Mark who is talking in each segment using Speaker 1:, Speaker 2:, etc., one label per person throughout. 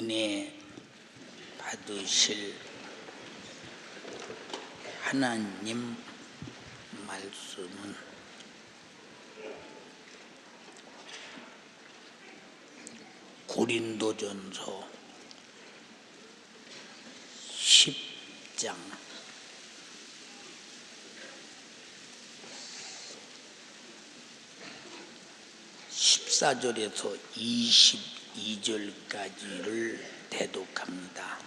Speaker 1: 은혜 받으실 하나님 말씀은 고린도전서 10장 14절에서 22절까지를 대독합니다.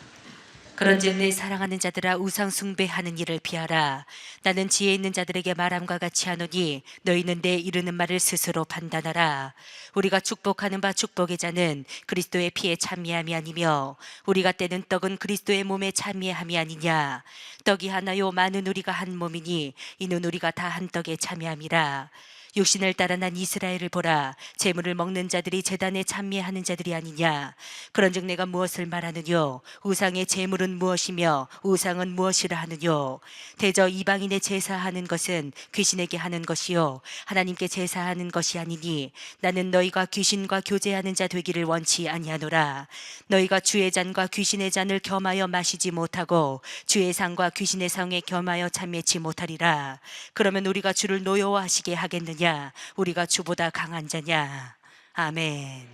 Speaker 2: 그런즉 내 사랑하는 자들아, 우상 숭배하는 일을 피하라. 나는 지혜 있는 자들에게 말함과 같이 하노니 너희는 내 이르는 말을 스스로 판단하라. 우리가 축복하는 바 축복의 자는 그리스도의 피에 참여함이 아니며 우리가 떼는 떡은 그리스도의 몸에 참여함이 아니냐. 떡이 하나요 많은 우리가 한 몸이니 이는 우리가 다 한 떡에 참여함이라. 육신을 따라 난 이스라엘을 보라. 제물을 먹는 자들이 제단에 참여하는 자들이 아니냐. 그런즉 내가 무엇을 말하느뇨? 우상의 제물은 무엇이며 우상은 무엇이라 하느뇨? 대저 이방인의 제사하는 것은 귀신에게 하는 것이요 하나님께 제사하는 것이 아니니 나는 너희가 귀신과 교제하는 자 되기를 원치 아니하노라. 너희가 주의 잔과 귀신의 잔을 겸하여 마시지 못하고 주의 상과 귀신의 상에 겸하여 참여치 못하리라. 그러면 우리가 주를 노여워하시게 하겠느냐? 우리가 주보다 강한 자냐? 아멘.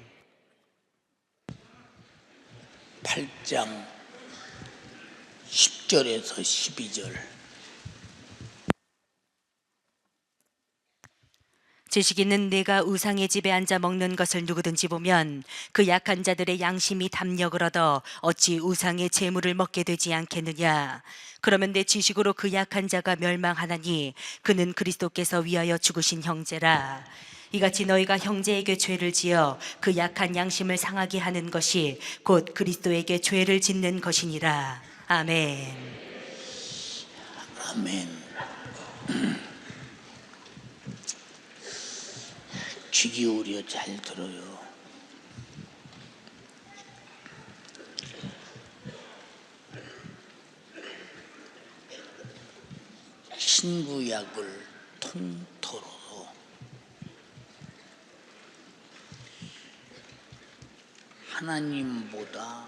Speaker 1: 8장 10절에서 12절.
Speaker 2: 지식인은 내가 우상의 집에 앉아 먹는 것을 누구든지 보면 그 약한 자들의 양심이 담력을 얻어 어찌 우상의 재물을 먹게 되지 않겠느냐. 그러면 내 지식으로 그 약한 자가 멸망하나니 그는 그리스도께서 위하여 죽으신 형제라. 이같이 너희가 형제에게 죄를 지어 그 약한 양심을 상하게 하는 것이 곧 그리스도에게 죄를 짓는 것이니라. 아멘.
Speaker 1: 아멘. 귀 기울여 잘 들어요. 신구약을 통틀어서 하나님보다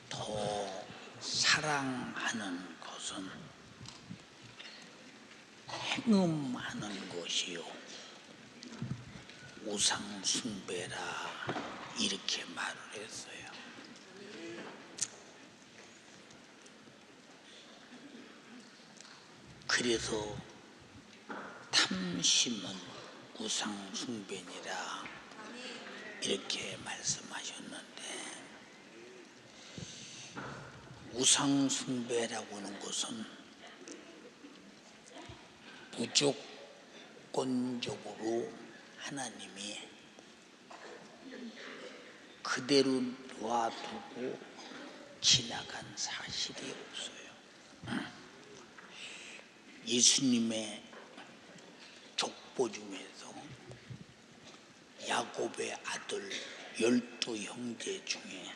Speaker 1: 더 사랑하는 것은 행음하는 것이요 우상 숭배라 이렇게 말을 했어요. 그래서 탐심은 우상 숭배니라 이렇게 말씀하셨는데, 우상 숭배라고 하는 것은 무조건적으로 하나님이 그대로 놔두고 지나간 사실이 없어요. 예수님의 족보 중에서 야곱의 아들 12형제 중에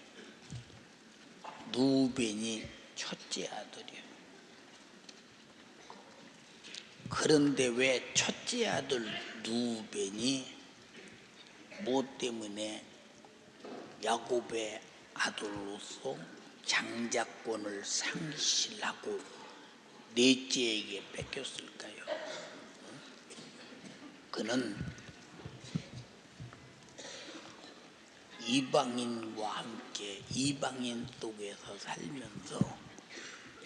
Speaker 1: 누벤이 첫째 아들이에요. 그런데 왜 첫째 아들 누벤이 뭐 때문에 야곱의 아들로서 장자권을 상실하고 넷째에게 뺏겼을까요? 그는 이방인과 함께 이방인 속에서 살면서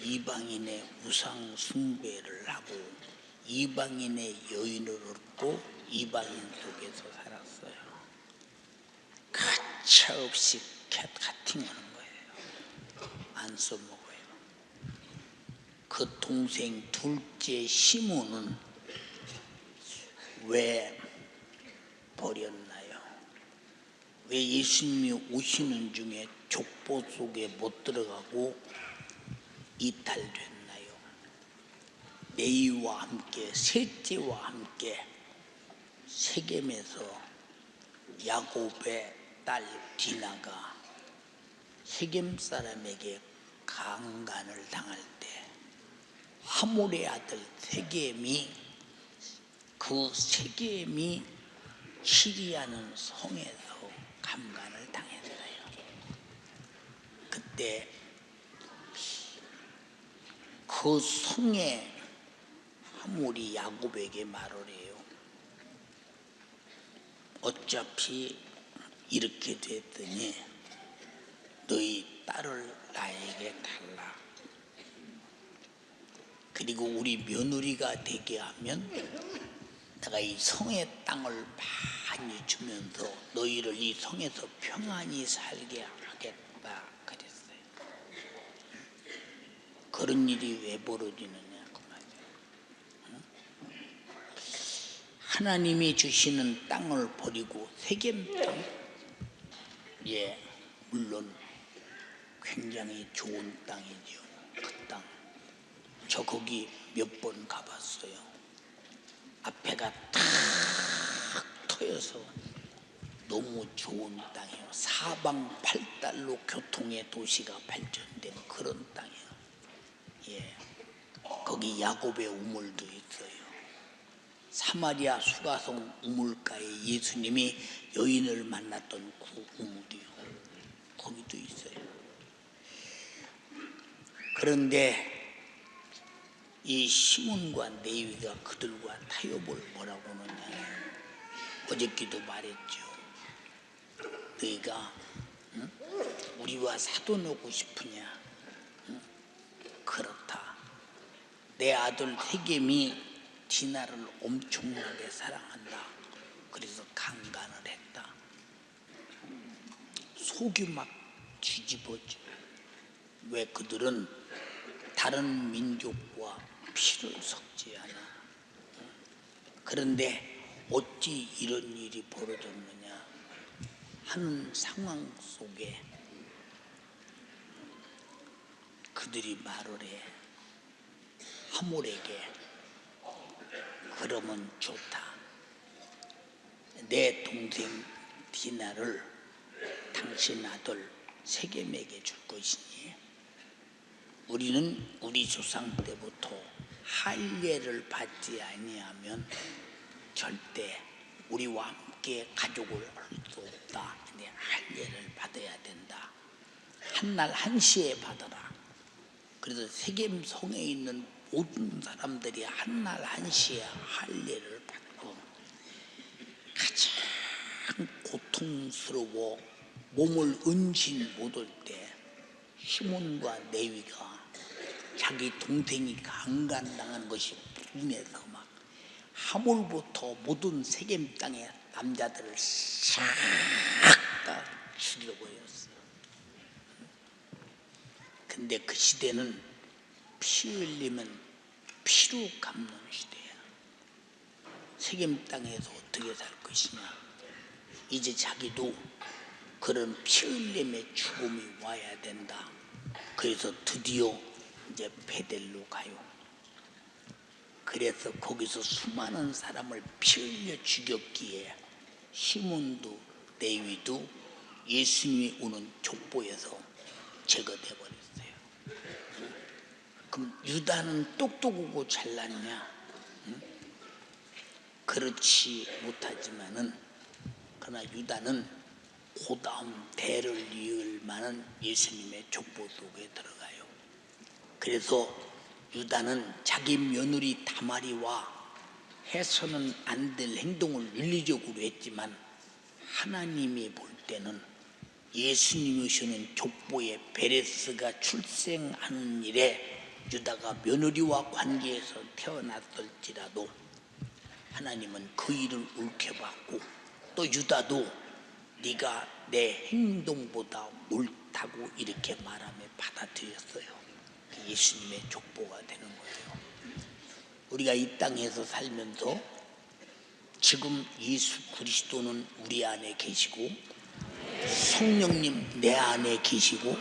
Speaker 1: 이방인의 우상 숭배를 하고 이방인의 여인을 얻고 이방인 속에서 살았어요. 가차없이 카팅하는 거예요. 안 써먹어요. 그 동생 둘째 시몬은 왜 버렸나요? 왜 예수님이 오시는 중에 족보 속에 못 들어가고 이탈됐나요? 레위와 함께 셋째와 함께 세겜에서 야곱의 딸 디나가 세겜 사람에게 강간을 당할 때 하몰의 아들 세겜이 시리아는 성에서 강간을 당했어요. 때 그 성에 하몰이 야곱에게 말을 해요. 어차피 이렇게 됐더니 너희 딸을 나에게 달라. 그리고 우리 며느리가 되게 하면 내가 이 성의 땅을 많이 주면서 너희를 이 성에서 평안히 살게 하겠다 그랬어요. 그런 일이 왜 벌어지느냐 그 말이에요. 하나님이 주시는 땅을 버리고 세겜 땅, 예, 물론 굉장히 좋은 땅이죠. 그 땅, 저 거기 몇 번 가봤어요. 앞에가 탁 트여서 너무 좋은 땅이에요. 사방팔달로 교통의 도시가 발전된 그런 땅이에요. 예, 거기 야곱의 우물도 있어요. 사마리아 수가성 우물가에 예수님이 여인을 만났던 그 우물이요. 거기도 있어요. 그런데 이 시몬과 레위가 그들과 타협을 뭐라고 하느냐. 어저께도 말했죠. 너희가 우리와 사돈하고 싶으냐? 그렇다. 내 아들 세겜이 디나를 엄청나게 사랑한다. 그래서 강간을 했다. 속이 막 뒤집어져. 왜 그들은 다른 민족과 피를 섞지 않아. 그런데 어찌 이런 일이 벌어졌느냐 하는 상황 속에 그들이 말을 해. 하몰에게 그러면 좋다. 내 동생 디나를 당신 아들 세겜에게 줄 것이니 우리는 우리 조상 때부터 할례를 받지 아니하면 절대 우리와 함께 가족을 할 수 없다. 근데 할례를 받아야 된다. 한날 한시에 받아라. 그래서 세겜 성에 있는 모든 사람들이 한날 한시에 할례를 받고 가장 고통스러워 몸을 은신 못할 때 시몬과 레위가 자기 동생이 강간당한 것이 분해서 막 하몰부터 모든 세겜 땅의 남자들을 싹 다 죽여버렸어요. 근데 그 시대는 피 흘리면 피로 갚는 시대야. 세겜 땅에서 어떻게 살 것이냐. 이제 자기도 그런 피 흘림의 죽음이 와야 된다. 그래서 드디어 이제 베델로 가요. 그래서 거기서 수많은 사람을 피 흘려 죽였기에 시몬도 레위도 예수님이 오는 족보에서 제거돼 버렸어요. 그럼 유다는 똑똑하고 잘났냐? 그렇지 못하지만은 그러나 유다는 고다음 대를 이을 만한 예수님의 족보 속에 들어가요. 그래서 유다는 자기 며느리 다말이와 해서는 안 될 행동을 윤리적으로 했지만 하나님이 볼 때는 예수님이 오시는 족보에 베레스가 출생하는 일에 유다가 며느리와 관계에서 태어났을지라도 하나님은 그 일을 옳게봤고 또 유다도 네가 내 행동보다 옳다고 이렇게 말하며 받아들였어요. 예수님의 족보가 되는 거예요. 우리가 이 땅에서 살면서 지금 예수 그리스도는 우리 안에 계시고 성령님 내 안에 계시고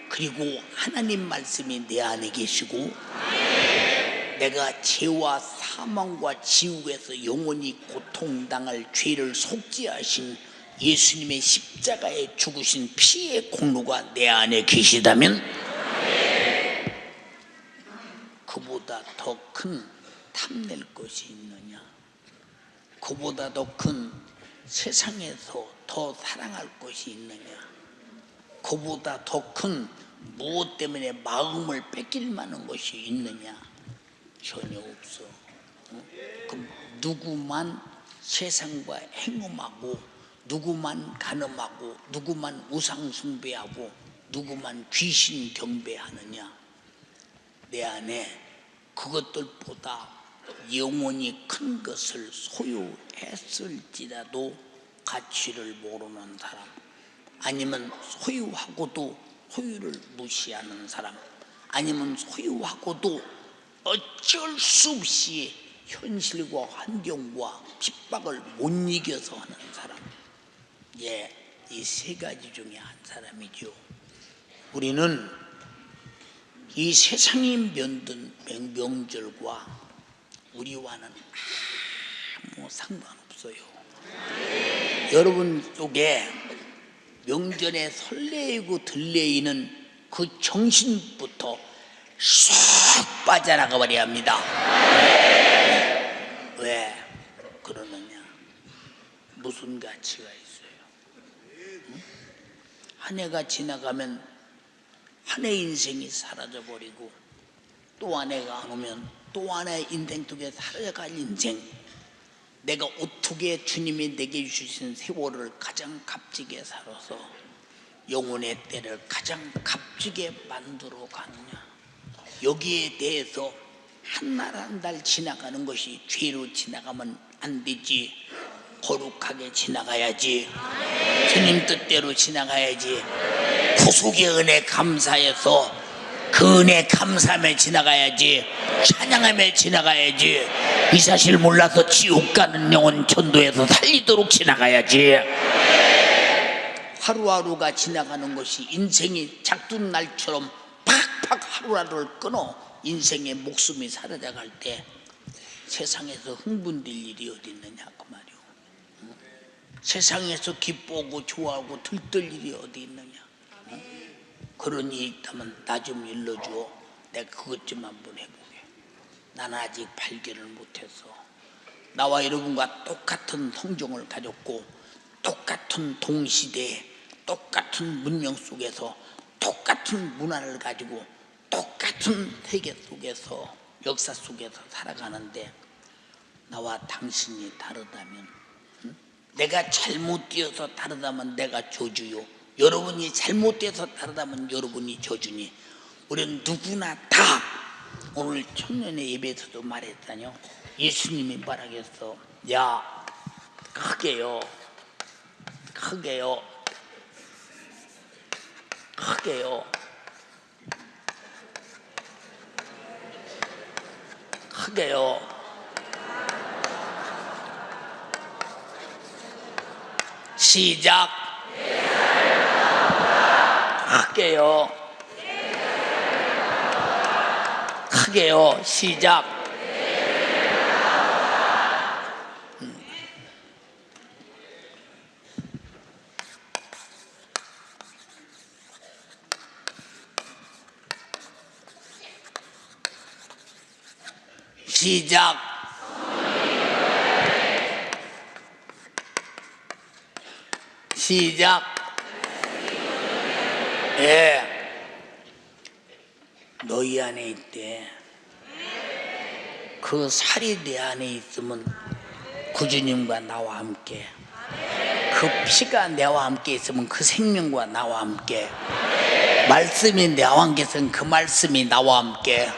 Speaker 1: 그리고 하나님 말씀이 내 안에 계시고 내가 죄와 사망과 지옥에서 영원히 고통당할 죄를 속죄하신 예수님의 십자가에 죽으신 피의 공로가 내 안에 계시다면 그보다 더 큰 탐낼 것이 있느냐? 그보다 더 큰 세상에서 더 사랑할 것이 있느냐? 그보다 더 큰 무엇 때문에 마음을 뺏길 만한 것이 있느냐? 전혀 없어. 그럼 누구만 세상과 행음하고, 누구만 간음하고, 누구만 우상 숭배하고, 누구만 귀신 경배하느냐? 내 안에 그것들보다 영원히 큰 것을 소유했을지라도 가치를 모르는 사람, 아니면 소유하고도 소유를 무시하는 사람, 아니면 소유하고도 어쩔 수 없이 현실과 환경과 핍박을 못 이겨서 하는 사람, 이 세 가지 중에 한 사람이죠. 우리는 이 세상이 만든 명절과 우리와는 아무 상관없어요. 여러분 속에 명절에 설레이고 들레이는 그 정신부터 쏙 빠져나가 버려야 합니다. 왜 그러느냐? 무슨 가치가 있어요? 한 해가 지나가면 한 해 인생이 사라져 버리고, 또 한 해가 안 오면 또 한 해 인생 속에 사라져갈 인생, 내가 어떻게 주님이 내게 주신 세월을 가장 값지게 살아서 영혼의 때를 가장 값지게 만들어 가느냐? 여기에 대해서 한 날 한 달 지나가는 것이 죄로 지나가면 안 되지. 거룩하게 지나가야지. 주님 뜻대로 지나가야지. 구속의 은혜 감사해서 그 은혜 감사하며 지나가야지. 찬양하며 지나가야지. 이 사실 몰라서 지옥 가는 영혼 전도해서 살리도록 지나가야지. 하루하루가 지나가는 것이 인생이 작둔 날처럼 팍팍 하루하루를 끊어 인생의 목숨이 사라져갈 때 세상에서 흥분될 일이 어디 있느냐 그 말이오. 세상에서 기뻐하고 좋아하고 들뜰 일이 어디 있느냐. 그런 일이 있다면 나 좀 일러줘. 내가 그것 좀 한번 해보게. 나는 아직 발견을 못해서. 나와 여러분과 똑같은 성정을 가졌고, 똑같은 동시대에 똑같은 문명 속에서 똑같은 문화를 가지고 똑같은 세계 속에서 역사 속에서 살아가는데, 나와 당신이 다르다면, 내가 잘못되어서 다르다면 내가 저주요, 여러분이 잘못돼서 다르다면 여러분이 저주니, 우리는 누구나 다 오늘 청년의 예배에서도 말했다뇨. 예수님이 말하겠어. 야, 크게요, 크게요, 크게요, 크게요. 시작. 크게요, 크게요. 시작. 시작. 시작. 예. 너희 안에 있대. 그 살이 내 안에 있으면 그 주님과 나와 함께, 그 피가 내와 함께 있으면 그 생명과 나와 함께, 말씀이 내와 함께 있으면 그 말씀이 나와 함께,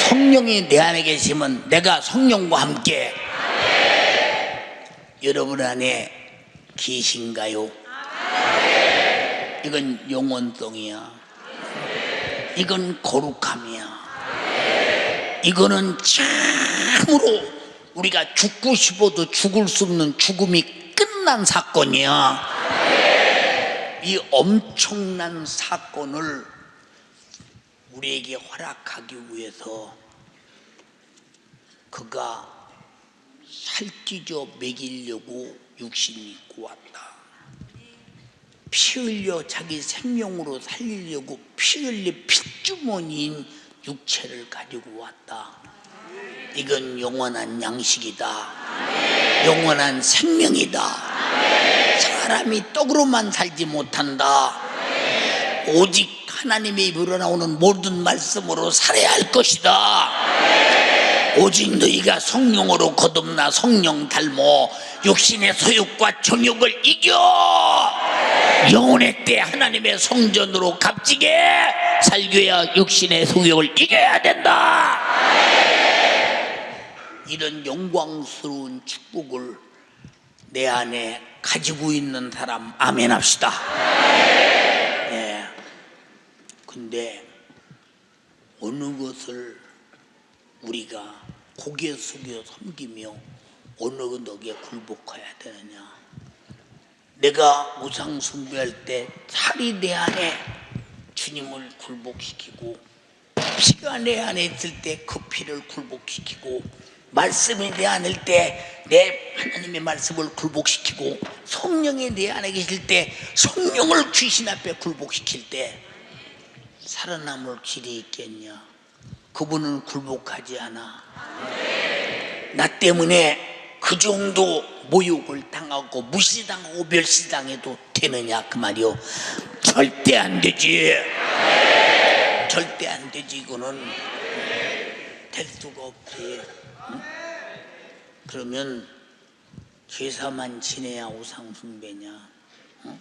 Speaker 1: 성령이 내 안에 계시면 내가 성령과 함께. 여러분 안에 계신가요? 이건 영원성이야. 이건 거룩함이야. 이거는 참으로 우리가 죽고 싶어도 죽을 수 없는 죽음이 끝난 사건이야. 이 엄청난 사건을 우리에게 허락하기 위해서 그가 살찌져 먹이려고 육신이 입고 왔다. 피 흘려 자기 생명으로 살리려고 피 흘려 핏주머니인 육체를 가지고 왔다. 이건 영원한 양식이다. 영원한 생명이다. 사람이 떡으로만 살지 못한다. 오직 하나님의 입으로 나오는 모든 말씀으로 살아야 할 것이다. 오직 너희가 성령으로 거듭나 성령 닮어 육신의 소욕과 정욕을 이겨 영혼의 때 하나님의 성전으로 값지게 살겨야 육신의 소욕을 이겨야 된다. 이런 영광스러운 축복을 내 안에 가지고 있는 사람 아멘 합시다. 예. 근데 어느 것을 우리가 고개 숙여 섬기며 어느 덕에 굴복해야 되느냐. 내가 우상 숭배할 때 살이 내 안에 주님을 굴복시키고 피가 내 안에 있을 때 그 피를 굴복시키고 말씀이 내 안에 있을 때 내 하나님의 말씀을 굴복시키고 성령이 내 안에 계실 때 성령을 귀신 앞에 굴복시킬 때 살아남을 길이 있겠냐. 그분은 굴복하지 않아. 나 때문에 그 정도 모욕을 당하고 무시당하고 멸시당해도 되느냐 그 말이요. 절대 안 되지. 절대 안 되지. 이거는 될 수가 없지. 응? 그러면 제사만 지내야 우상숭배냐? 응?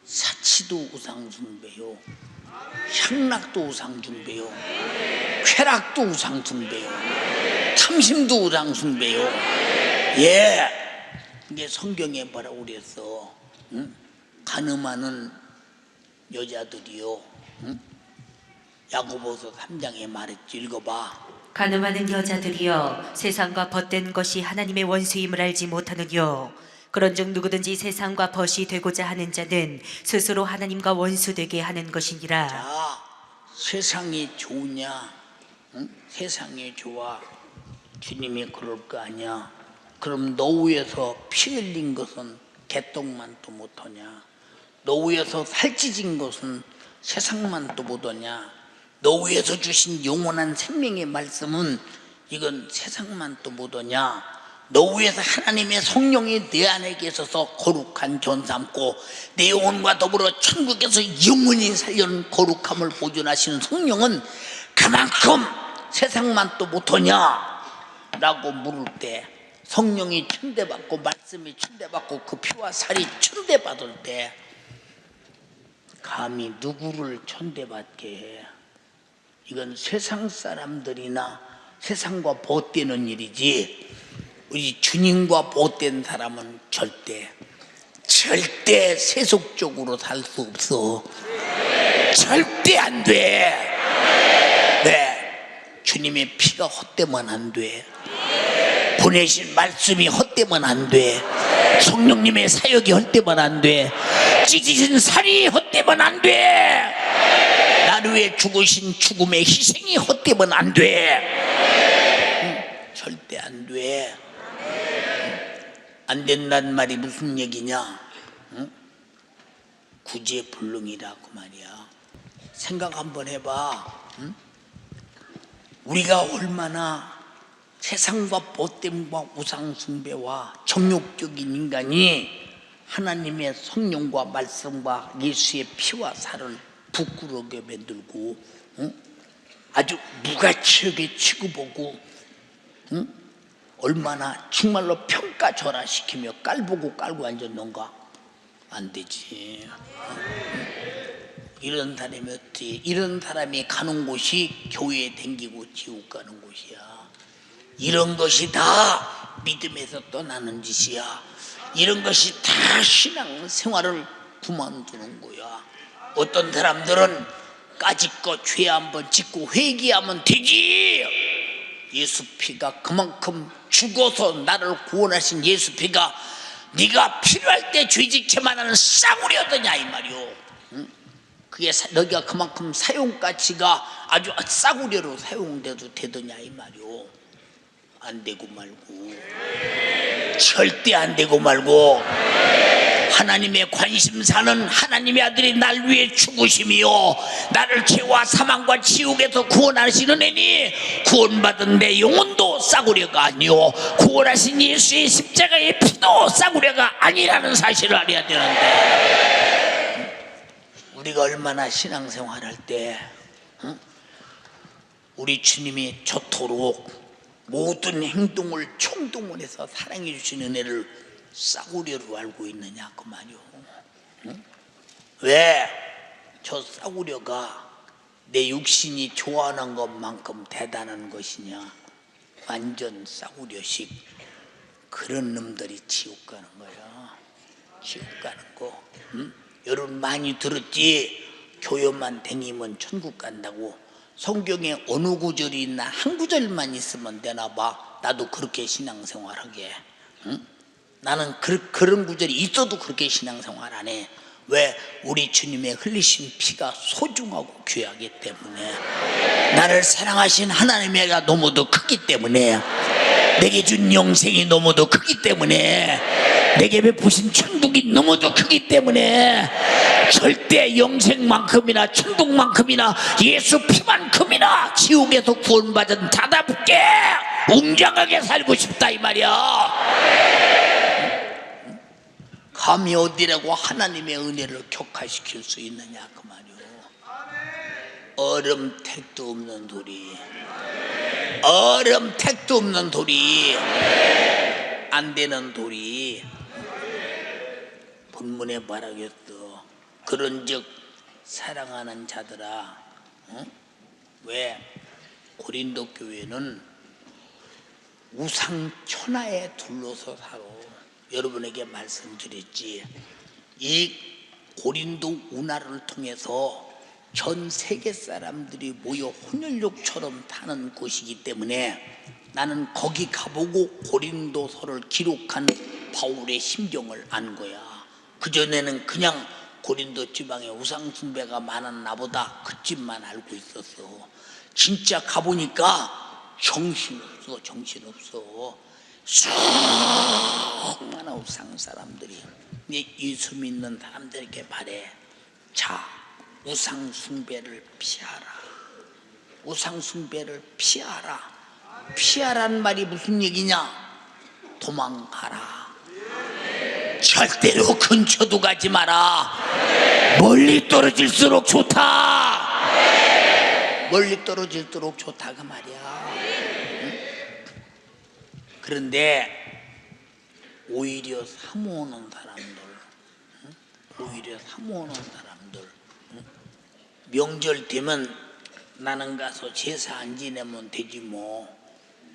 Speaker 1: 사치도 우상숭배요, 향락도 우상숭배요, 쾌락도 우상숭배요, 탐심도 우상숭배요. 예, 이게 성경에 뭐라고 그랬어? 응? 간음하는 여자들이요. 응? 야고보서 3장에 말했지. 읽어봐.
Speaker 2: 간음하는 여자들이여 세상과 벗된 것이 하나님의 원수임을 알지 못하느뇨. 그런즉 누구든지 세상과 벗이 되고자 하는 자는 스스로 하나님과 원수되게 하는 것이니라.
Speaker 1: 자, 세상이 좋으냐? 응? 세상이 좋아. 주님이 그럴 거 아니야. 그럼 노후에서 피 흘린 것은 개똥만도 못하냐? 노후에서 살찌진 것은 세상만도 못하냐? 노후에서 주신 영원한 생명의 말씀은 이건 세상만도 못하냐? 노후에서 하나님의 성령이 내 안에 계셔서 거룩한 존 삼고 내 영혼과 더불어 천국에서 영원히 살려는 거룩함을 보존하시는 성령은 그만큼 세상만도 못하냐? 라고 물을 때 성령이 천대받고 말씀이 천대받고 그 피와 살이 천대받을 때 감히 누구를 천대받게 해? 이건 세상 사람들이나 세상과 보태는 일이지 우리 주님과 보탠 사람은 절대 세속적으로 살 수 없어. 절대 안 돼. 네, 주님의 피가 헛되면 안 돼. 보내신 말씀이 헛되면 안 돼. 성령님의 사역이 헛되면 안 돼. 찢어진 살이 헛되면 안 돼. 나를 위해 죽으신 죽음의 희생이 헛되면 안 돼. 절대 안 돼. 안 된다는 말이 무슨 얘기냐? 구제불능이라고 말이야. 생각 한번 해봐. 우리가 얼마나 세상과 보탬과 우상숭배와 정욕적인 인간이 하나님의 성령과 말씀과 예수의 피와 살을 부끄러게 만들고 아주 무가치하게 취급하고 얼마나 정말로 평가절하시키며 깔보고 깔고 앉았는가? 안 되지. 이런 사람이 어찌 이런 사람이 가는 곳이 교회에 댕기고 지옥 가는 곳이야. 이런 것이 다 믿음에서 떠나는 짓이야. 이런 것이 다 신앙 생활을 그만두는 거야. 어떤 사람들은 까짓거 죄 한번 짓고 회개하면 되지. 예수 피가 그만큼 죽어서 나를 구원하신 예수 피가 네가 필요할 때 죄짓지만 하는 싸구려더냐 이 말이오. 그게 너희가 그만큼 사용가치가 아주 싸구려로 사용돼도 되더냐 이 말이오. 안 되고 말고, 절대 안 되고 말고. 하나님의 관심사는 하나님의 아들이 날 위해 죽으심이요 나를 죄와 사망과 지옥에서 구원하시는 애니 구원받은 내 영혼도 싸구려가 아니요 구원하신 예수의 십자가의 피도 싸구려가 아니라는 사실을 알아야 되는데 우리가 얼마나 신앙생활할 때 우리 주님이 저토록 모든 행동을 총동원해서 사랑해 주신 은혜를 싸구려로 알고 있느냐 그 말이오. 왜 저 싸구려가 내 육신이 좋아하는 것만큼 대단한 것이냐. 완전 싸구려식. 그런 놈들이 지옥 가는 거야. 지옥 가는 거. 여러분 많이 들었지? 교회만 다니면 천국 간다고. 성경에 어느 구절이 있나 한 구절만 있으면 되나 봐. 나도 그렇게 신앙생활하게. 나는 그런 구절이 있어도 그렇게 신앙생활 안 해. 왜? 우리 주님의 흘리신 피가 소중하고 귀하기 때문에. 나를 사랑하신 하나님의 애가 너무도 크기 때문에. 내게 준 영생이 너무도 크기 때문에. 내게 베푸신 천국이 너무도 크기 때문에 절대 영생만큼이나 천국만큼이나 예수 피만큼이나 지옥에서 구원받은 자답게 웅장하게 살고 싶다 이 말이야. 감히 어디라고 하나님의 은혜를 격화시킬 수 있느냐 그 말이오. 얼음 택도 없는 돌이, 얼음 택도 없는 돌이, 안 되는 돌이. 본문에 말하겠어. 그런즉 사랑하는 자들아, 왜 고린도 교회는 우상 천하에 둘러서 살아. 여러분에게 말씀드렸지. 이 고린도 운하를 통해서 전 세계 사람들이 모여 혼혈육처럼 타는 곳이기 때문에 나는 거기 가보고 고린도서를 기록한 바울의 심정을 안 거야. 그전에는 그냥 고린도 지방에 우상 숭배가 많았나 보다 그 집만 알고 있었어. 진짜 가보니까 정신없어. 정신없어. 수많은 우상 사람들이. 예수 믿는 사람들에게 말해. 자, 우상 숭배를 피하라. 우상 숭배를 피하라. 피하란 말이 무슨 얘기냐? 도망가라. 절대로 근처도 가지 마라. 멀리 떨어질수록 좋다. 멀리 떨어질수록 좋다 그 말이야. 그런데 오히려 사모하는 사람들, 오히려 사모하는 사람들, 명절 되면 나는 가서 제사 안 지내면 되지 뭐,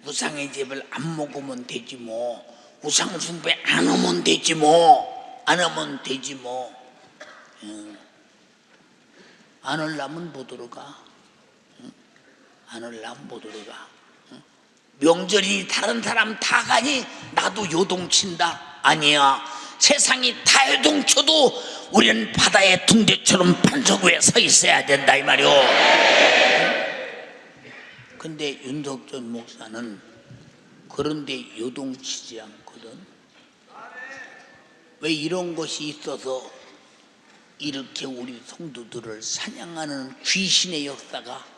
Speaker 1: 우상의 집을 안 먹으면 되지 뭐, 우상 숭배 안 하면 되지 뭐, 안 하면 되지 뭐. 안 하려면 못 들어가. 안 하려면 못 들어가. 명절이 다른 사람 다 가니 나도 요동친다? 아니야. 세상이 다 요동쳐도 우리는 바다의 둥지처럼 반석 위에 서 있어야 된다 이 말이오. 근데 윤석전 목사는 그런데 요동치지 않거든. 왜? 이런 것이 있어서 이렇게 우리 성도들을 사냥하는 귀신의 역사가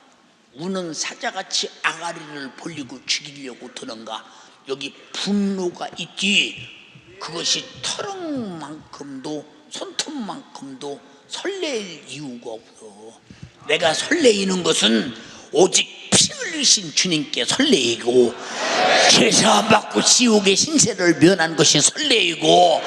Speaker 1: 우는 사자같이 아가리를 벌리고 죽이려고 드는가? 여기 분노가 있지. 그것이 터럭만큼도 손톱만큼도 설레일 이유가 없어. 내가 설레이는 것은 오직 피 흘리신 주님께 설레이고 제사 안 받고 지옥의 신세를 면한 것이 설레이고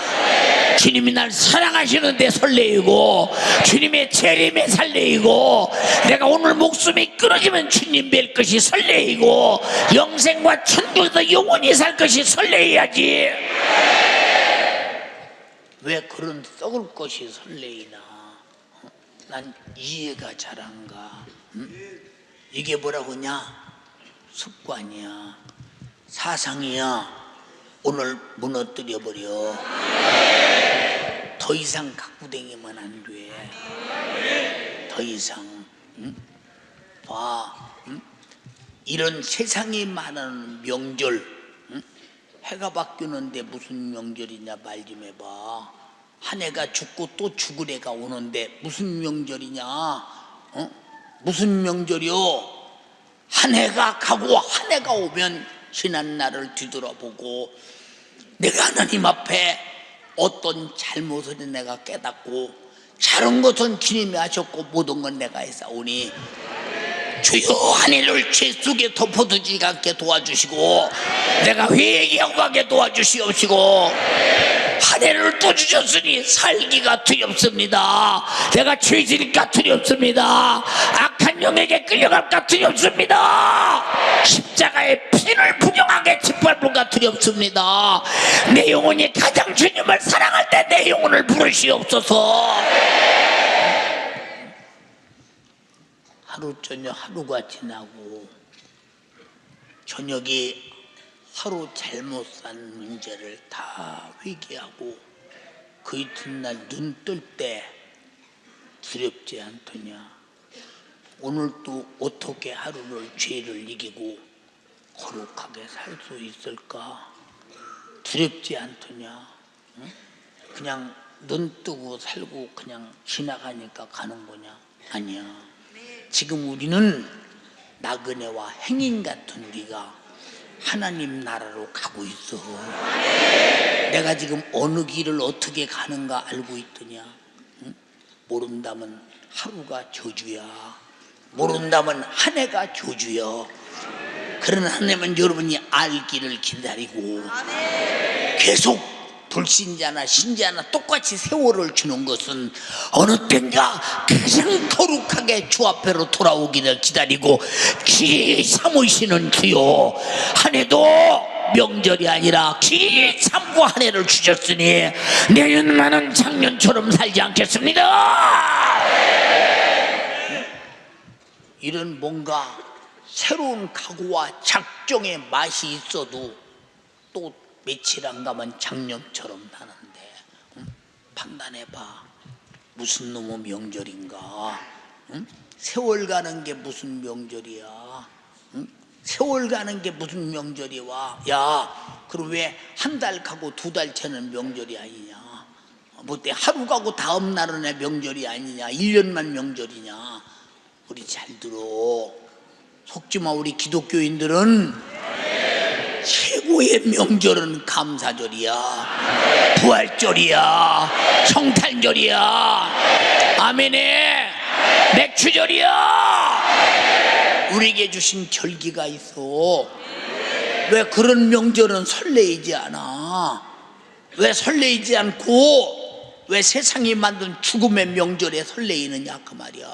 Speaker 1: 주님이 날 사랑하시는데 설레이고 주님의 재림에 설레이고 내가 오늘 목숨이 끊어지면 주님 뵐 것이 설레이고 영생과 천국에서 영원히 살 것이 설레야지. 왜 그런 썩을 것이 설레이나? 난 이해가 잘 안 가. 이게 뭐라고 하냐? 습관이야, 사상이야. 오늘 무너뜨려버려. 더 이상 갖고 다니면 안 돼. 더 이상. 봐. 이런 세상이 말하는 명절, 해가 바뀌는데 무슨 명절이냐 말 좀 해봐. 한 해가 죽고 또 죽을 해가 오는데 무슨 명절이냐? 무슨 명절이요? 한 해가 가고 한 해가 오면 지난 날을 뒤돌아보고 내가 하나님 앞에 어떤 잘못을 내가 깨닫고 잘한 것은 주님이 하셨고 모든 건 내가 했사오니 주여 하늘을 죄 속에 덮어두지 않게 도와주시고 내가 회개하고 가게 도와주시옵시고 하늘을 또 주셨으니 살기가 두렵습니다. 내가 죄지니까 두렵습니다. 악한 영에게 끌려갈까 두렵습니다. 십자가의 피를 부정하게 짓밟을까 두렵습니다. 내 영혼이 가장 주님을 사랑할 때 내 영혼을 부르시옵소서. 하루 저녁 하루가 지나고 저녁에 하루 잘못 산 문제를 다 회개하고 그 이튿날 눈 뜰 때 두렵지 않더냐? 오늘도 어떻게 하루를 죄를 이기고 거룩하게 살 수 있을까? 두렵지 않더냐? 응? 그냥 눈 뜨고 살고 그냥 지나가니까 가는 거냐? 아니야. 지금 우리는 나그네와 행인 같은 우리가 하나님 나라로 가고 있어. 내가 지금 어느 길을 어떻게 가는가 알고 있더냐? 응? 모른다면 하루가 저주야. 모른다면 한 해가 저주야. 그런 하나님은 여러분이 알기를 기다리고 계속 불신자나 신자나 똑같이 세월을 주는 것은 어느 때인가 가장 거룩하게 주 앞으로 돌아오기를 기다리고 길이 참으시는 주요, 한 해도 명절이 아니라 길이 참고 한 해를 주셨으니 내년만은 작년처럼 살지 않겠습니다. 이런 뭔가 새로운 각오와 작정의 맛이 있어도 또 며칠 안 가면 작년처럼 나는데, 판단해봐. 무슨 놈의 명절인가? 세월 가는 게 무슨 명절이야? 세월 가는 게 무슨 명절이 와? 야, 그럼 왜 한 달 가고 두 달 채는 명절이 아니냐? 뭐때 하루 가고 다음 날은 왜 명절이 아니냐? 1년만 명절이냐? 우리 잘 들어. 속지마. 우리 기독교인들은 최고의 명절은 감사절이야, 부활절이야, 성탄절이야, 아멘에 맥주절이야. 우리에게 주신 절기가 있어. 왜 그런 명절은 설레이지 않아? 왜 설레이지 않고 왜 세상이 만든 죽음의 명절에 설레이느냐 그 말이야.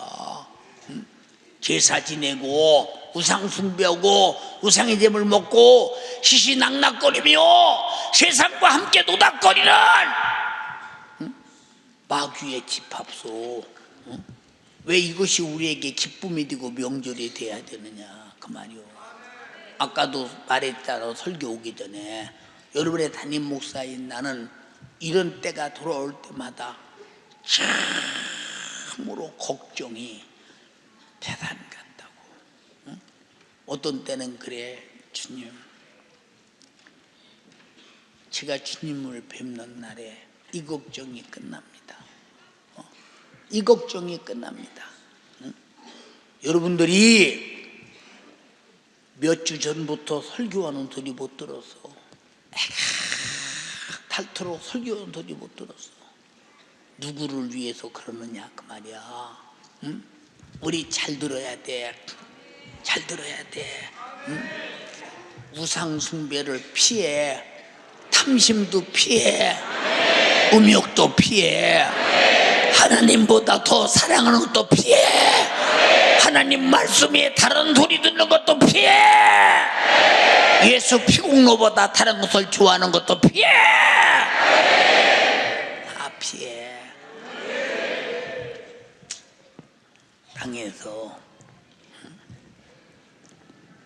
Speaker 1: 제사 지내고 우상 숭배하고 우상의 재물 먹고 시시낙낙거리며 세상과 함께 노닥거리는 마귀의 집합소. 왜 이것이 우리에게 기쁨이 되고 명절이 돼야 되느냐 그 말이요. 아까도 말했잖아. 설교 오기 전에 여러분의 담임 목사인 나는 이런 때가 돌아올 때마다 참으로 걱정이 대단 같다고. 응? 어떤 때는 그래. 주님, 제가 주님을 뵙는 날에 이 걱정이 끝납니다. 이 걱정이 끝납니다. 응? 여러분들이 몇 주 전부터 설교하는 소리 못 들어서 닳도록 설교하는 소리 못 들었어. 누구를 위해서 그러느냐 그 말이야. 응? 우리 잘 들어야 돼. 잘 들어야 돼. 응? 우상 숭배를 피해. 탐심도 피해. 음욕도 피해. 하나님보다 더 사랑하는 것도 피해. 하나님 말씀에 다른 소리 듣는 것도 피해. 예수 피공로보다 다른 것을 좋아하는 것도 피해. 다 피해. 땅에서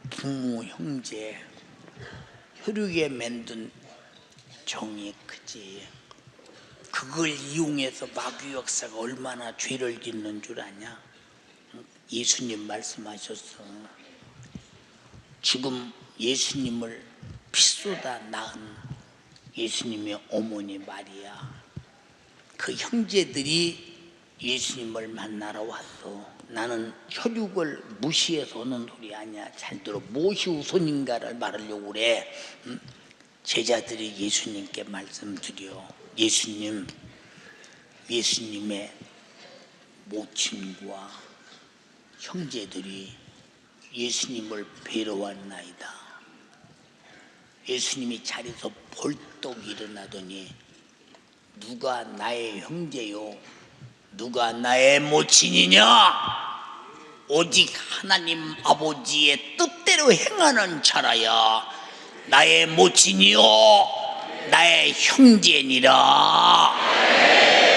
Speaker 1: 부모, 형제, 혈육에 만든 정이 크지. 그걸 이용해서 마귀 역사가 얼마나 죄를 짓는 줄 아냐? 예수님 말씀하셨어. 지금 예수님을 피쏟아 낳은 예수님의 어머니 마리아, 그 형제들이 예수님을 만나러 왔어. 나는 혈육을 무시해서 오는 소리 아니야. 잘 들어. 무엇이 우선인가를 말하려고 그래. 제자들이 예수님께 말씀드려. 예수님의 모친과 형제들이 예수님을 뵈러 왔나이다. 예수님이 자리에서 벌떡 일어나더니 누가 나의 형제요 누가 나의 모친이냐? 오직 하나님 아버지의 뜻대로 행하는 자라야 나의 모친이요 나의 형제니라.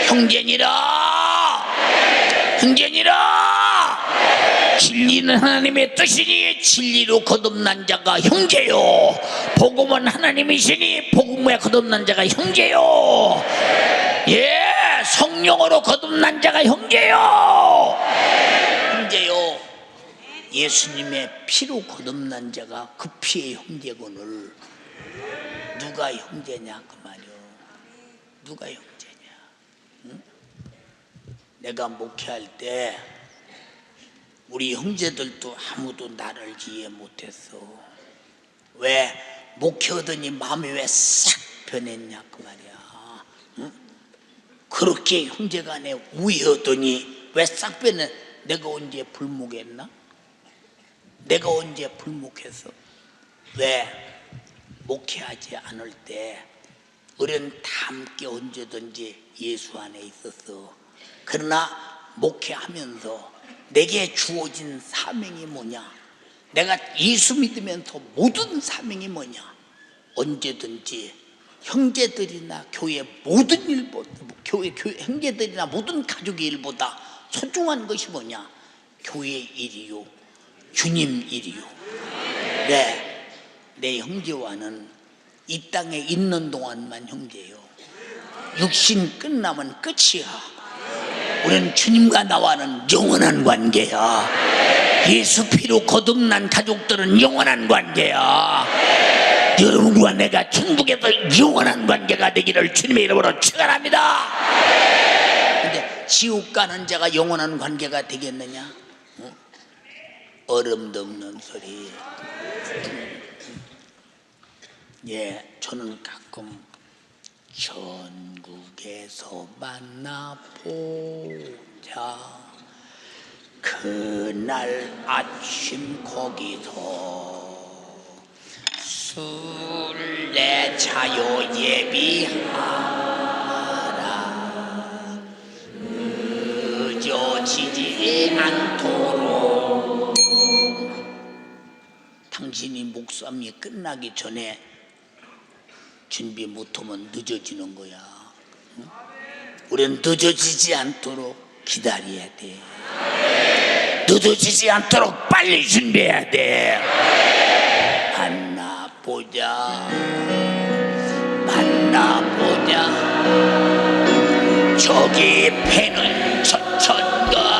Speaker 1: 형제니라. 진리는 하나님의 뜻이니 진리로 거듭난 자가 형제요, 복음은 하나님이시니 복음에 거듭난 자가 형제요, 예, 성령으로 거듭난 자가 형제요. 예수님의 피로 거듭난 자가 그 피의 형제건을 누가 형제냐 그 말이요. 누가 형제냐? 응? 내가 목회할 때 우리 형제들도 아무도 나를 이해 못했어. 왜? 목회하더니 마음이 왜 싹 변했냐 그 말이야. 응? 그렇게 형제간에 우애하더니 왜 싹 변해? 내가 언제 불목했나? 내가 언제 불목했어? 왜? 목회하지 않을 때 우리는 다 함께 언제든지 예수 안에 있었어. 그러나 목회하면서 내게 주어진 사명이 뭐냐? 내가 예수 믿으면서 모든 사명이 뭐냐? 언제든지 형제들이나 교회 모든 일보다, 교회 형제들이나 모든 가족의 일보다 소중한 것이 뭐냐? 교회 일이요, 주님 일이요. 내 형제와는 이 땅에 있는 동안만 형제요. 육신 끝나면 끝이야. 우리는 주님과 나와는 영원한 관계야. 예수 피로 거듭난 가족들은 영원한 관계야. 여러분과 내가 천국에서 영원한 관계가 되기를 주님의 이름으로 축원합니다. 근데 지옥 가는 자가 영원한 관계가 되겠느냐? 얼음도 없는 소리. 예, 저는 가끔 천국에서 만나보자. 그날 아침 거기서 술래 차요 예비하라. 늦어지지 않도록. 당신이 목숨이 끝나기 전에 준비 못하면 늦어지는 거야. 응? 우리는 늦어지지 않도록 기다려야 돼. 늦어지지 않도록 빨리 준비해야 돼. 만나보자. 저기 배는 천천강은에서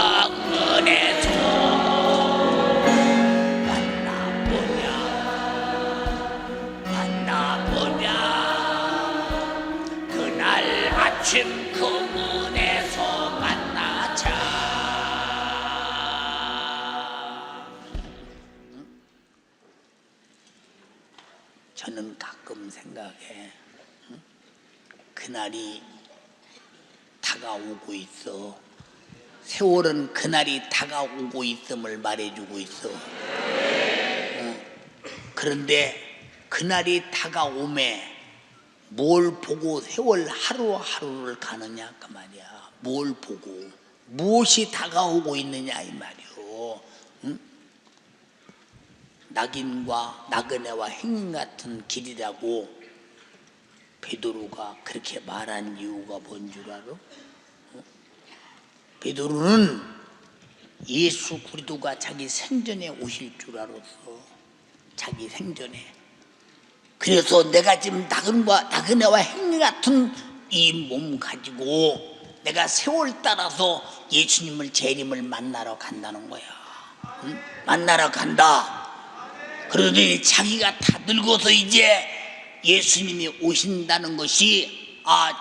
Speaker 1: 그날 아침 그 문에서 만나자. 저는 가끔 생각해. 그날이 다가오고 있어. 세월은 그날이 다가오고 있음을 말해주고 있어. 그런데 그날이 다가오매 뭘 보고 세월 하루하루를 가느냐 그 말이야. 뭘 보고 무엇이 다가오고 있느냐 이 말이요. 응? 낙인과 나그네와 행인 같은 길이라고 베드로가 그렇게 말한 이유가 뭔 줄 알아? 베드로는 예수 그리스도가 자기 생전에 오실 줄 알았어. 자기 생전에. 그래서 내가 지금 나그네와 행인 같은 이 몸 가지고 내가 세월 따라서 예수님을 재림을 만나러 간다는 거야. 응? 만나러 간다. 그러더니 자기가 다 늙어서 이제 예수님이 오신다는 것이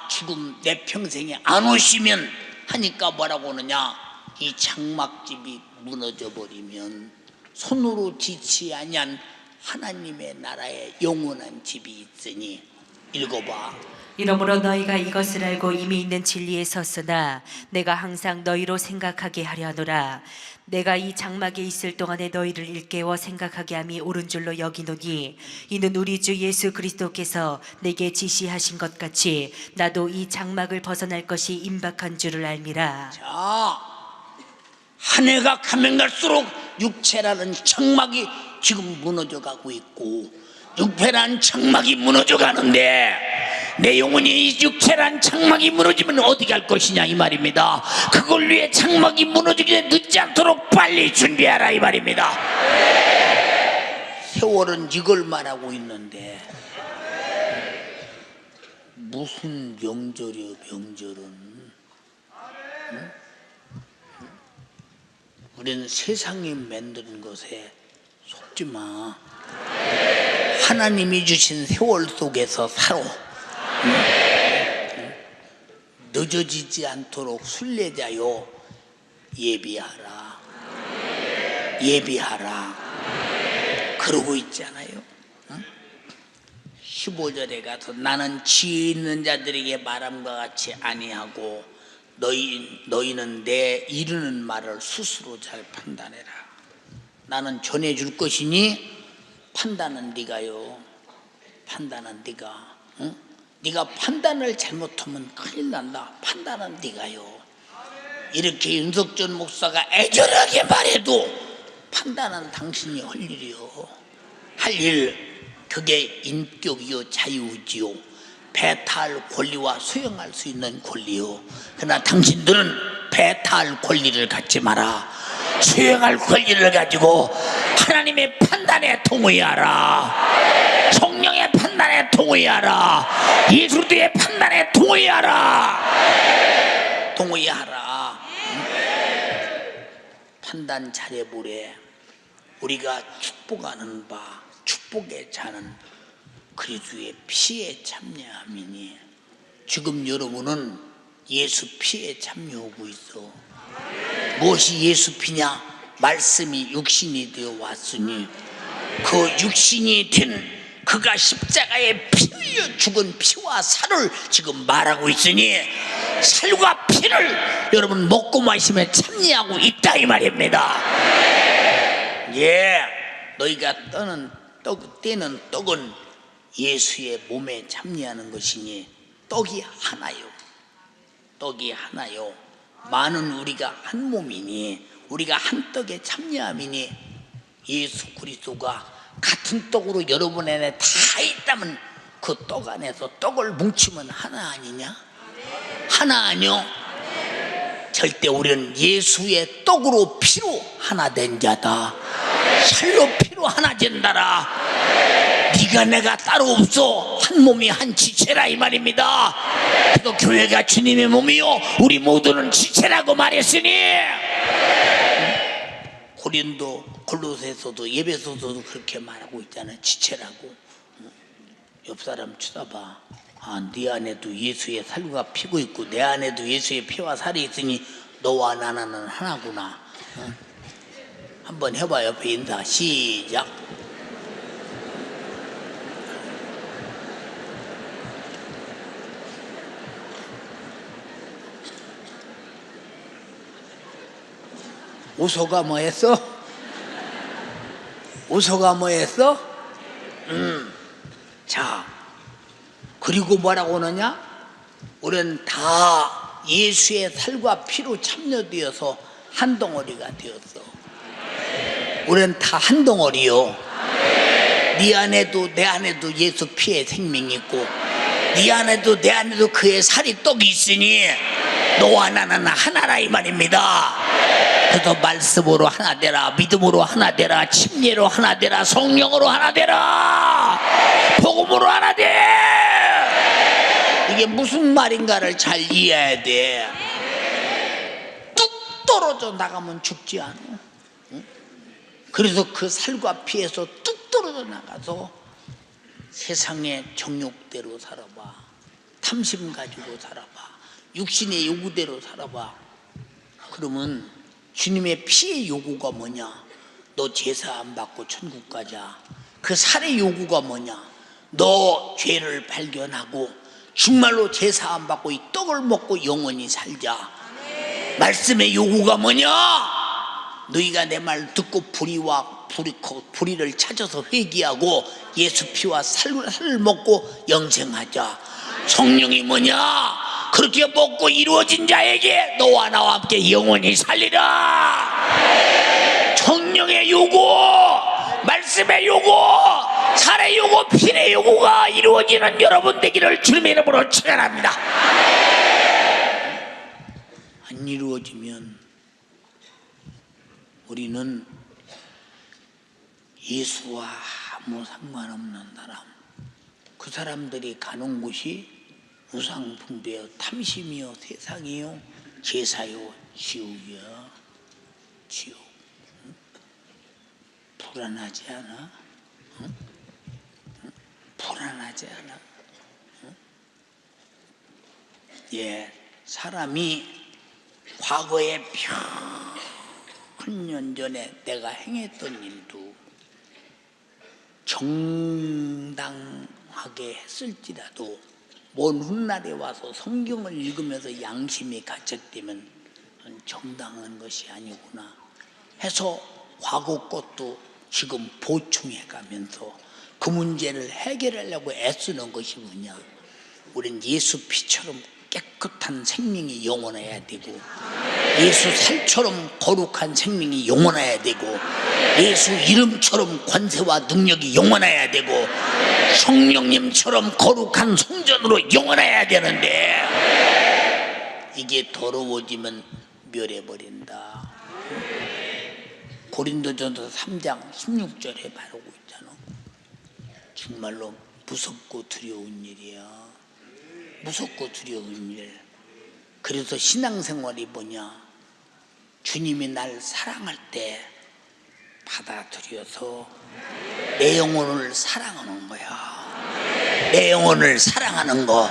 Speaker 1: 지금 내 평생에 안 오시면 하니까 뭐라고 하느냐? 이 장막집이 무너져 버리면 손으로 지치 아니한 하나님의 나라에 영원한 집이 있으니. 읽어봐.
Speaker 2: 이러므로 너희가 이것을 알고 이미 있는 진리에 섰으나 내가 항상 너희로 생각하게 하려 하노라. 내가 이 장막에 있을 동안에 너희를 일깨워 생각하게 함이 옳은 줄로 여기노니 이는 우리 주 예수 그리스도께서 내게 지시하신 것 같이 나도 이 장막을 벗어날 것이 임박한 줄을 알미라.
Speaker 1: 자, 한 해가 가면 갈수록 육체라는 장막이 지금 무너져 가고 있고, 육체라는 장막이 무너져 가는데 내 영혼이 이 육체란 장막이 무너지면 어디 갈 것이냐 이 말입니다. 그걸 위해 장막이 무너지기 전에 늦지 않도록 빨리 준비하라 이 말입니다. 세월은 이걸 말하고 있는데 무슨 명절이여 명절은. 응? 우리는 세상이 만든 것에 속지 마. 하나님이 주신 세월 속에서 살아. 늦어지지 않도록 순례자요 예비하라. 예비하라. 그러고 있잖아요. 15절에 가서 나는 지혜 있는 자들에게 말함과 같이 아니하고 너희는 내 이르는 말을 스스로 잘 판단해라. 나는 전해줄 것이니 판단은 네가요. 판단은 네가. 응? 네가 판단을 잘못하면 큰일 난다. 판단은 네가요. 이렇게 윤석전 목사가 애절하게 말해도 판단은 당신이 할 일이요. 할 일. 그게 인격이요 자유지요. 배타할 권리와 수용할 수 있는 권리요. 그러나 당신들은 배타할 권리를 갖지 마라. 수용할 권리를 가지고 하나님의 판단에 동의하라. 성령의 판단에 동의하라. 예수 그리스도의 판단에 동의하라. 동의하라. 판단 잘해보래. 우리가 축복하는 바 축복에 차는 그리스도의 피에 참여함이니 지금 여러분은 예수 피에 참여하고 있어. 무엇이 예수 피냐? 말씀이 육신이 되어 왔으니 그 육신이 된 그가 십자가에 피 흘려 죽은 피와 살을 지금 말하고 있으니 살과 피를 여러분 먹고 마시며 참여하고 있다 이 말입니다. 예, 너희가 떼는 떡은 예수의 몸에 참여하는 것이니 떡이 하나요. 떡이 하나요. 많은 우리가 한 몸이니 우리가 한 떡에 참여함이니 예수 그리스도가 같은 떡으로 여러분 안에 다 있다면 그 떡 안에서 떡을 뭉치면 하나 아니냐? 하나 아니요? 절대 우리는 예수의 떡으로 피로 하나 된 자다. 살로 피로 하나 된다라. 네가 내가 따로 없어. 한 몸이 한 지체라 이 말입니다. 그래서 교회가 주님의 몸이요 우리 모두는 지체라고 말했으니 골로새서도 예배소서도 그렇게 말하고 있잖아요. 지체라고. 옆 사람 쳐다봐. 아, 네 안에도 예수의 살과 피고 있고 내 안에도 예수의 피와 살이 있으니 너와 나는 하나구나. 한번 해봐. 옆에 인사 시작. 오소가 뭐 했어? 오소가 뭐 했어? 자, 그리고 뭐라고 하느냐? 우리는 다 예수의 살과 피로 참여되어서 한 덩어리가 되었어. 우리는 다 한 덩어리요. 네 안에도 내 안에도 예수 피의 생명이 있고 네 안에도 내 안에도 그의 살이 떡이 있으니 너와 나는 하나라 이 말입니다. 그래서 말씀으로 하나 되라, 믿음으로 하나 되라, 침례로 하나 되라, 성령으로 하나 되라, 복음으로 하나 돼. 이게 무슨 말인가를 잘 이해해야 돼. 뚝 떨어져 나가면 죽지 않아. 그래서 그 살과 피에서 뚝 떨어져 나가서 세상의 정욕대로 살아봐. 탐심 가지고 살아봐. 육신의 요구대로 살아봐. 그러면 주님의 피의 요구가 뭐냐? 너 제사 안 받고 천국 가자. 그 살의 요구가 뭐냐? 너 죄를 발견하고 정말로 제사 안 받고 이 떡을 먹고 영원히 살자. 말씀의 요구가 뭐냐? 너희가 내 말 듣고 불의를 찾아서 회개하고 예수 피와 살을 먹고 영생하자. 성령이 뭐냐? 그렇게 먹고 이루어진 자에게 너와 나와 함께 영원히 살리라. 성령의 요구, 말씀의 요구, 살의 요구, 피의 요구가 이루어지는 여러분 되기를 주님의 이름으로 축원합니다. 안 이루어지면 우리는 예수와 아무 상관없는 사람, 그 사람들이 가는 곳이 우상숭배요, 탐심이요, 세상이요, 제사요, 지옥이요. 지옥. 불안하지 않아? 응? 응? 불안하지 않아? 응? 예, 사람이 과거에 몇년 전에 내가 행했던 일도 정당하게 했을지라도 먼 훗날에 와서 성경을 읽으면서 양심이 가책되면 정당한 것이 아니구나 해서 과거 것도 지금 보충해 가면서 그 문제를 해결하려고 애쓰는 것이 뭐냐? 우린 예수 피처럼 깨끗한 생명이 영원해야 되고, 예수 살처럼 거룩한 생명이 영원해야 되고, 예수 이름처럼 권세와 능력이 영원해야 되고, 성령님처럼 거룩한 성전으로 영원해야 되는데, 이게 더러워지면 멸해버린다. 고린도전서 3장 16절에 바르고 있잖아. 정말로 무섭고 두려운 일이야. 무섭고 두려운 일. 그래서 신앙생활이 뭐냐? 주님이 날 사랑할 때 받아들여서 내 영혼을 사랑하는 거야. 내 영혼을 사랑하는 거.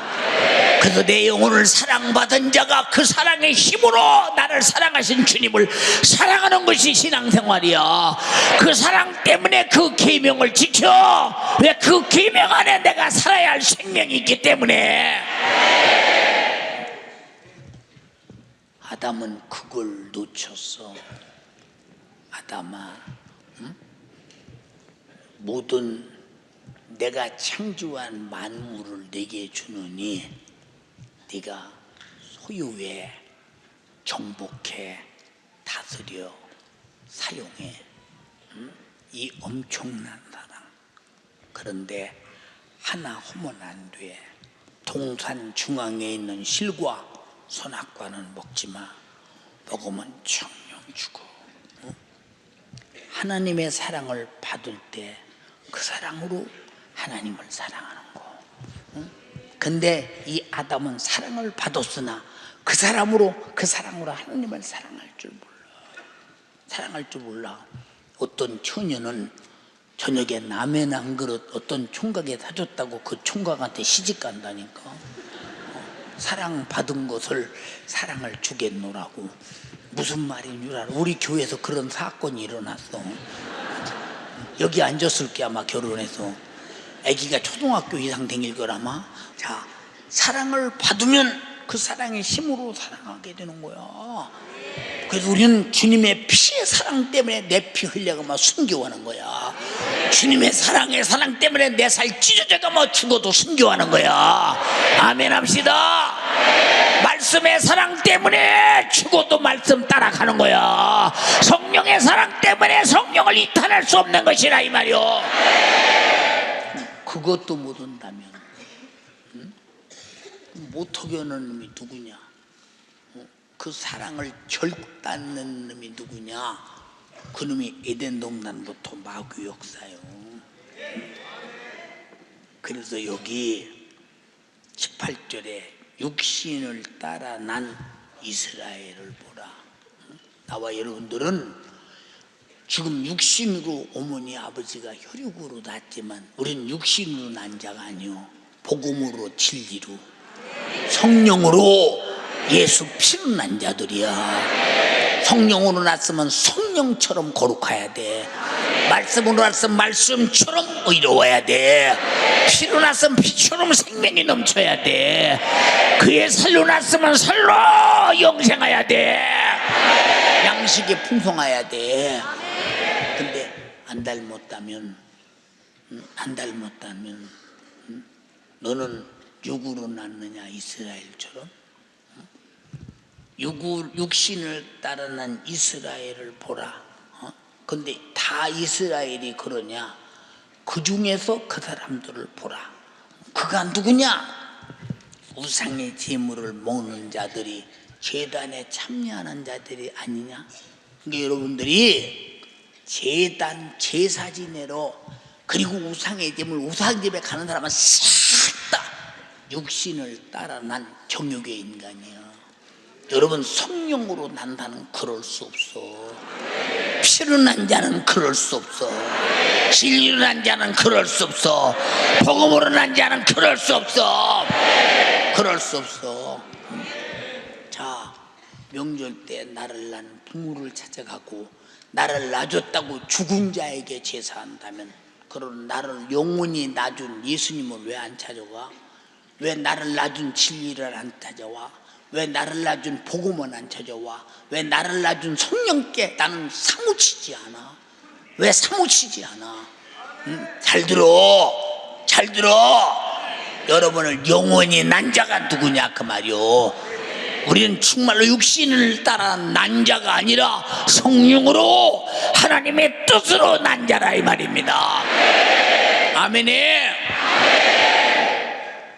Speaker 1: 그래서 내 영혼을 사랑받은 자가 그 사랑의 힘으로 나를 사랑하신 주님을 사랑하는 것이 신앙생활이야. 그 사랑 때문에 그 계명을 지켜. 왜? 그 계명 안에 내가 살아야 할 생명이 있기 때문에. 아담은 그걸 놓쳤어. 아담아, 응? 모든 내가 창조한 만물을 내게 주느니 네가 소유해, 정복해, 다스려, 사용해. 응? 이 엄청난 사랑. 그런데 하나 하면 안 돼. 동산 중앙에 있는 실과 선악과는 먹지 마. 먹으면 정령 죽어. 응? 하나님의 사랑을 받을 때 그 사랑으로 하나님을 사랑하는 거. 응? 근데 이 아담은 사랑을 받았으나 그 사랑으로 하나님을 사랑할 줄 몰라. 사랑할 줄 몰라. 어떤 처녀는 저녁에 라면 한 그릇 어떤 총각에 사줬다고 그 총각한테 시집 간다니까. 사랑 받은 것을 사랑을 주겠노라고. 무슨 말인 줄 알아? 우리 교회에서 그런 사건이 일어났어. 여기 앉았을 게 아마 결혼해서 아기가 초등학교 이상 다닐 거라마. 자, 사랑을 받으면 그 사랑의 힘으로 사랑하게 되는 거야. 그래서 우리는 주님의 피의 사랑 때문에 내 피 흘려가면 순교하는 거야. 주님의 사랑의 사랑 때문에 내 살 찢어져가면 죽어도 순교하는 거야. 아멘 합시다. 말씀의 사랑 때문에 죽어도 말씀 따라가는 거야. 성령의 사랑 때문에 성령을 이탈할 수 없는 것이라 이 말이요. 그것도 못한다면 못하게 하는 놈이 누구냐? 그 사랑을 결단는 놈이 누구냐? 그 놈이 에덴 동산부터 마귀 역사요. 그래서 여기 18절에 육신을 따라 난 이스라엘을 보라. 나와 여러분들은 지금 육신으로 어머니 아버지가 혈육으로 낳았지만 우리는 육신으로 난 자가 아니요, 복음으로 진리로 성령으로 예수 피로 난 자들이야. 성령으로 났으면 성령처럼 거룩해야 돼. 말씀으로 났으면 말씀처럼 의로워야 돼. 피로 났으면 피처럼 생명이 넘쳐야 돼. 그의 살로 났으면 살로 영생해야 돼. 양식이 풍성해야 돼. 근데 안 닮았다면 너는 육으로 낳느냐 이스라엘처럼? 육신을 따라 난 이스라엘을 보라. 근데 다 이스라엘이 그러냐? 그 중에서 그 사람들을 보라. 그가 누구냐? 우상의 제물을 먹는 자들이, 제단에 참여하는 자들이 아니냐? 그러니까 여러분들이 제단 제사 지내러, 그리고 우상의 제물 우상집에 가는 사람은 싹 다 육신을 따라 난 정욕의 인간이야. 여러분, 성령으로 난다는 그럴 수 없어. 피로 난 자는 그럴 수 없어. 진리로 난 자는 그럴 수 없어. 복음으로 난 자는 그럴 수 없어. 그럴 수 없어. 자, 명절 때 나를 낳은 부모를 찾아가고 나를 낳아줬다고 죽은 자에게 제사한다면, 그런 나를 영원히 낳아준 예수님을 왜 안 찾아가? 왜 나를 낳아준 진리를 안 찾아와? 왜 나를 낳아준 복음은 안 찾아와? 왜 나를 낳아준 성령께 나는 사무치지 않아? 왜 사무치지 않아? 잘 들어, 잘 들어. 여러분을 영원히 난 자가 누구냐 그 말이요. 우리는 정말로 육신을 따라 난 자가 아니라 성령으로 하나님의 뜻으로 난 자라 이 말입니다. 아멘이.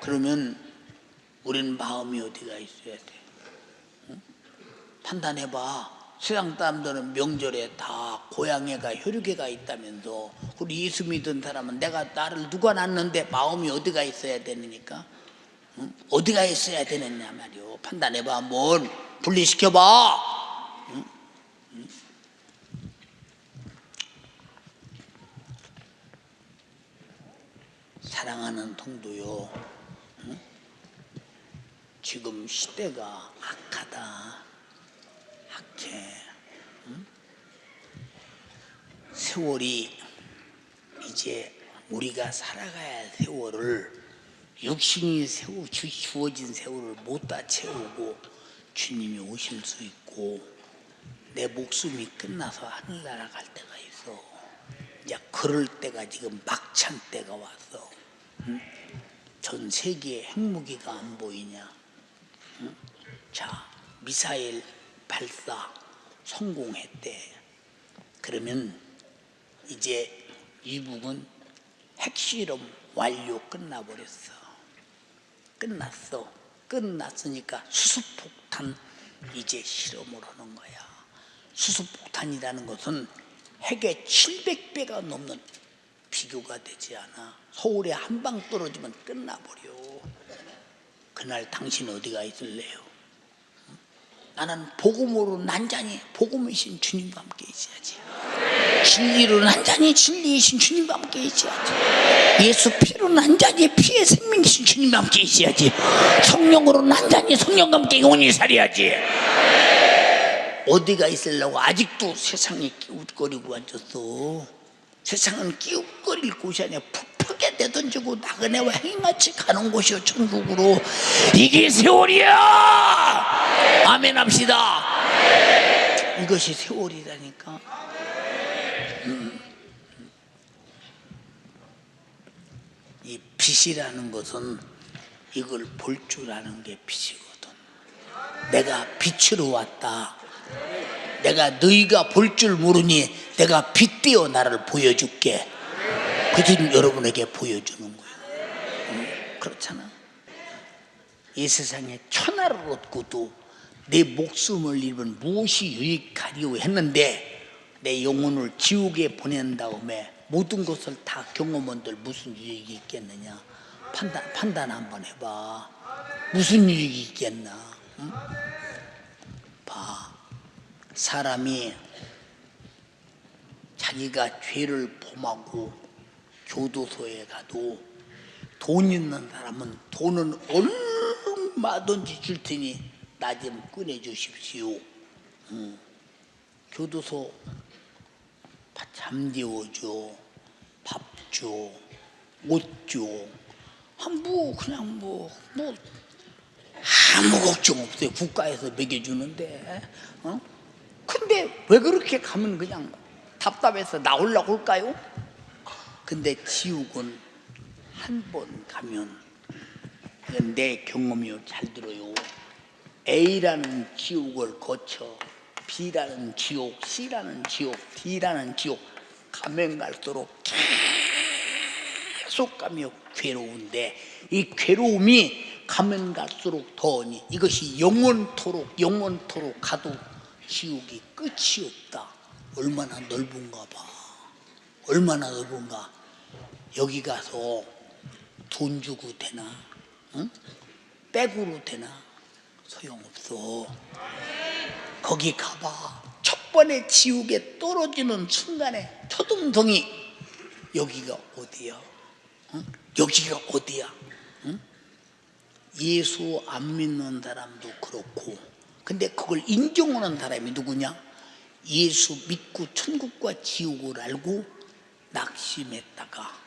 Speaker 1: 그러면 우리는 마음이 어디가 있어야 돼? 판단해봐. 세상 사람들은 명절에 다 고향애가 혈육애가 있다면서, 우리 예수 믿은 사람은 내가 나를 누가 낳는데 마음이 어디가 있어야 되니까? 어디가 있어야 되느냐 말이요. 판단해봐. 한번 분리시켜봐. 사랑하는 통도요, 지금 시대가 악하다, 악해. 세월이 이제 우리가 살아가야 할 세월을, 육신이 주어진 세월을 못 다 채우고 주님이 오실 수 있고, 내 목숨이 끝나서 하늘나라 갈 때가 있어. 이제 그럴 때가 지금 막찬 때가 왔어. 전 세계에 핵무기가 안 보이냐? 자, 미사일 발사 성공했대. 그러면 이제 미국은 핵실험 완료 끝나버렸어. 끝났으니까 수소폭탄 이제 실험을 하는 거야. 수소폭탄이라는 것은 핵의 700배가 넘는, 비교가 되지 않아. 서울에 한 방 떨어지면 끝나버려. 그날 당신 어디가 있을래요? 나는 복음으로 난자니 복음이신 주님과 함께 있어야지. 진리로 난자니 진리이신 주님과 함께 있어야지. 예수 피로 난자니 피의 생명이신 주님과 함께 있어야지. 성령으로 난자니 성령과 함께 영원히 살아야지. 어디가 있으려고 아직도 세상에 끼웃거리고 앉았어. 세상은 끼웃거릴 곳이 아니야. 푹하게 내던지고 나그네와 행같이 가는 곳이요, 천국으로. 이게 세월이야. 아멘 합시다. 이것이 세월이라니까. 이 빛이라는 것은 이걸 볼 줄 아는 게 빛이거든. 내가 빛으로 왔다. 내가 너희가 볼 줄 모르니 내가 빛되어 나를 보여줄게. 그 지금 여러분에게 보여주는 거예요. 그렇잖아. 이 세상에 천하를 얻고도 내 목숨을 잃으면 무엇이 유익하리오 했는데, 내 영혼을 지옥에 보낸 다음에 모든 것을 다 경험한들 무슨 유익이 있겠느냐? 판단 한번 해봐. 무슨 유익이 있겠나? 응? 봐. 사람이 자기가 죄를 범하고 교도소에 가도 돈 있는 사람은 돈은 얼마든지 줄 테니 나 좀 꺼내주십시오. 교도소 참 잠재워줘, 밥 줘, 옷 줘. 뭐 그냥 뭐 아무 걱정 없어요. 국가에서 먹여주는데. 근데 왜 그렇게 가면 그냥 답답해서 나오려고 할까요? 근데 지옥은 한 번 가면, 이건 내 경험이요, 잘 들어요. A라는 지옥을 거쳐 B라는 지옥, C라는 지옥, D라는 지옥 가면 갈수록 계속 가며 괴로운데, 이 괴로움이 가면 갈수록 더하니 이것이 영원토록 가도 지옥이 끝이 없다. 얼마나 넓은가 봐. 얼마나 넓은가. 여기 가서 돈 주고 되나? 응? 백으로 되나? 소용없어. 거기 가봐. 첫 번에 지옥에 떨어지는 순간에 초등성이 여기가 어디야? 응? 여기가 어디야? 응? 예수 안 믿는 사람도 그렇고, 근데 그걸 인정하는 사람이 누구냐? 예수 믿고 천국과 지옥을 알고 낙심했다가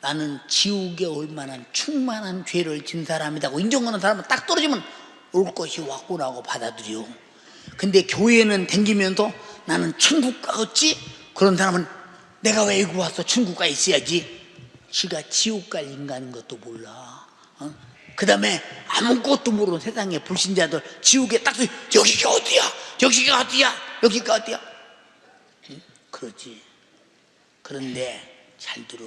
Speaker 1: 나는 지옥에 얼마나 충만한 죄를 진 사람이라고 인정하는 사람은 딱 떨어지면 올 것이 왔구나 하고 받아들여. 근데 교회는 댕기면서 나는 천국 가겠지? 그런 사람은 내가 왜 여기 와서 천국 가 있어야지? 지가 지옥 갈 인간인 것도 몰라. 그 다음에 아무것도 모르는 세상의 불신자들 지옥에 딱 여기가 어디야? 여기가 어디야? 여기가 어디야? 그러지. 그런데 잘 들어.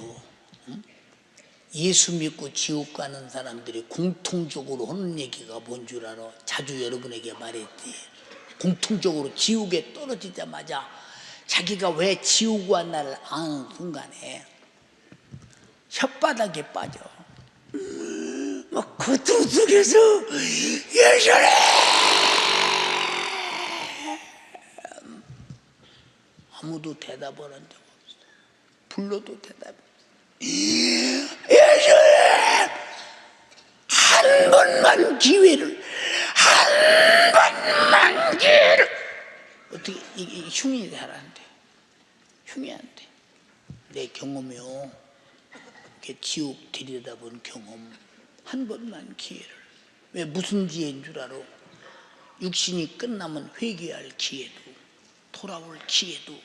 Speaker 1: 예수 믿고 지옥 가는 사람들이 공통적으로 하는 얘기가 뭔 줄 알아? 자주 여러분에게 말했지. 공통적으로 지옥에 떨어지자마자 자기가 왜 지옥 왔나를 아는 순간에 혓바닥에 빠져. 막 고통 속에서 예수님! 아무도 대답을 한 적 없어. 불러도 대답이 없어. 예수님! 한 번만 기회를, 한 번만 기회를. 어떻게 이게 흉이 잘 안 돼. 흉이 안 돼. 내 경험이요. 이렇게 지옥 들여다본 경험. 한 번만 기회를. 왜 무슨 기회인 줄 알아? 육신이 끝나면 회개할 기회도, 돌아올 기회도,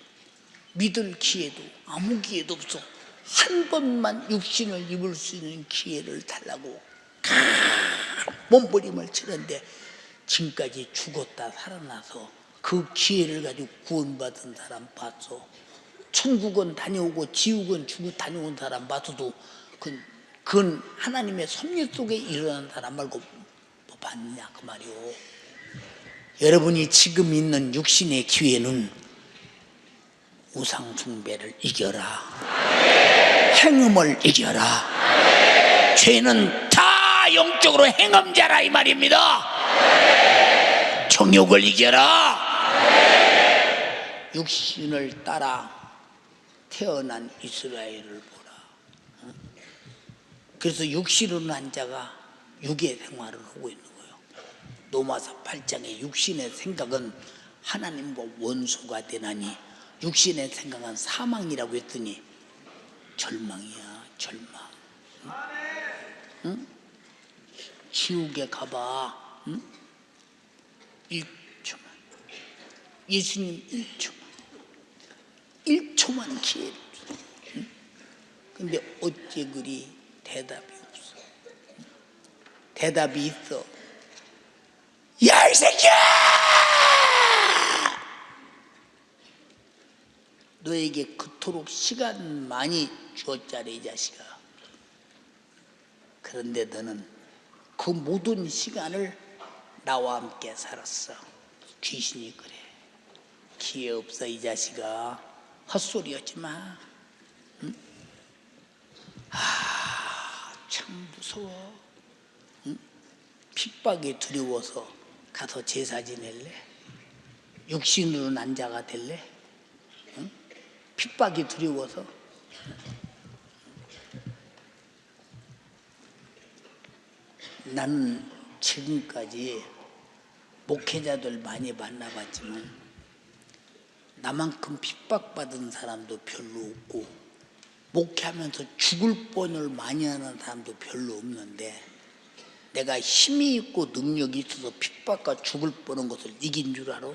Speaker 1: 믿을 기회도, 아무 기회도 없어. 한 번만 육신을 입을 수 있는 기회를 달라고 몸부림을 치는데 지금까지 죽었다 살아나서 그 기회를 가지고 구원받은 사람 봤어. 천국은 다녀오고 지옥은 죽고 다녀온 사람 봐서도 그건 하나님의 섭리 속에 일어난 사람 말고 뭐 봤느냐 그 말이오. 여러분이 지금 있는 육신의 기회는 우상 숭배를 이겨라. 행음을 이겨라. 죄는 다 영적으로 행음자라 이 말입니다. 정욕을 이겨라. 육신을 따라 태어난 이스라엘을 보라. 그래서 육신으로 난 자가 육의 생활을 하고 있는 거예요. 로마서 8장에 육신의 생각은 하나님과 원수가 되나니 육신의 생각은 사망이라고 했더니 절망이야, 절망. 응? 지옥에 가봐. 응? 1초만. 예수님 1초만 기회를 줘. 응? 근데 어째 그리 대답이 없어. 대답이 있어. 야, 이 새끼야! 너에게 그토록 시간 많이 주었잖아, 이 자식아. 그런데 너는 그 모든 시간을 나와 함께 살았어. 귀신이 그래. 기회 없어, 이 자식아. 헛소리 하지 마. 응? 참 무서워. 응? 핍박이 두려워서 가서 제사 지낼래? 육신으로 난 자가 될래? 응? 핍박이 두려워서. 나는 지금까지 목회자들 많이 만나봤지만 나만큼 핍박받은 사람도 별로 없고 목회하면서 죽을 뻔을 많이 하는 사람도 별로 없는데 내가 힘이 있고 능력이 있어서 핍박과 죽을 뻔한 것을 이긴 줄 알아?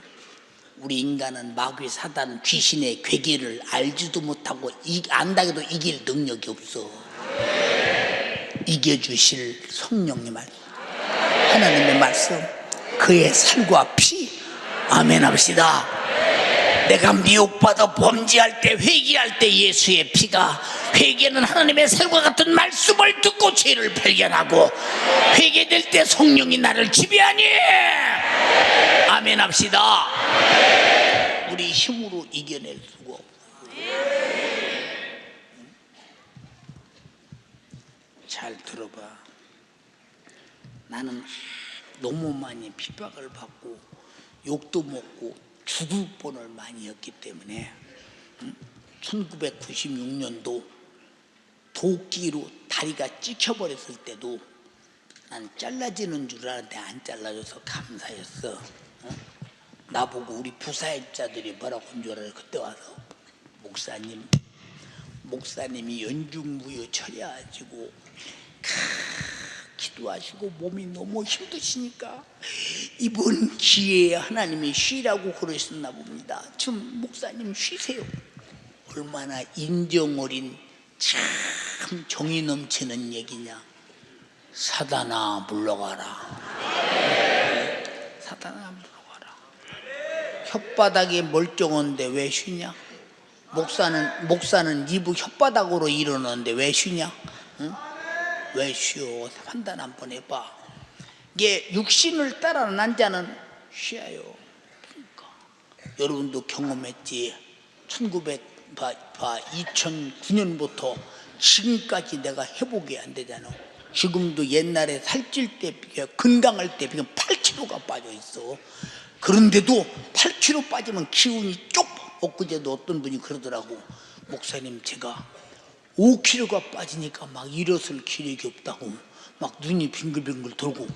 Speaker 1: 우리 인간은 마귀 사단 귀신의 괴계를 알지도 못하고 안다해도 이길 능력이 없어. 이겨주실 성령님 말씀, 하나님의 말씀, 그의 살과 피, 아멘 합시다. 내가 미혹받아 범죄할 때, 회개할 때 예수의 피가, 회개는 하나님의 살과 같은 말씀을 듣고 죄를 발견하고 회개될 때 성령이 나를 지배하니 아멘 합시다. 우리 힘으로 이겨낼 수가 없어. 잘 들어봐. 나는 너무 많이 핍박을 받고 욕도 먹고 죽을 뻔을 많이 했기 때문에 1996년도 도끼로 다리가 찍혀버렸을 때도 난 잘라지는 줄 알았는데 안 잘라줘서 감사했어. 나보고 우리 부사역자들이 뭐라고 한 줄 알아요? 그때 와서 목사님이 연중무휴 처리하시고 기도하시고 몸이 너무 힘드시니까 이번 기회에 하나님이 쉬라고 그러셨나 봅니다. 좀 목사님 쉬세요. 얼마나 인정 어린 참 정이 넘치는 얘기냐. 사단아 물러가라. 사단아 물러가라. 혓바닥이 멀쩡한데 왜 쉬냐? 목사는 이부 혓바닥으로 일어나는데 왜 쉬냐? 응? 왜 쉬어? 판단 한번 해봐. 이게 육신을 따라난 자는 쉬어요. 그러니까. 여러분도 경험했지. 2009년부터 지금까지 내가 회복이 안 되잖아. 지금도 옛날에 살찔 때, 건강할 때 8kg가 빠져 있어. 그런데도 8kg 빠지면 기운이 쪽. 엊그제도 어떤 분이 그러더라고. 목사님, 제가 5kg가 빠지니까 막 일어설 기력이 없다고 막 눈이 빙글빙글 돌고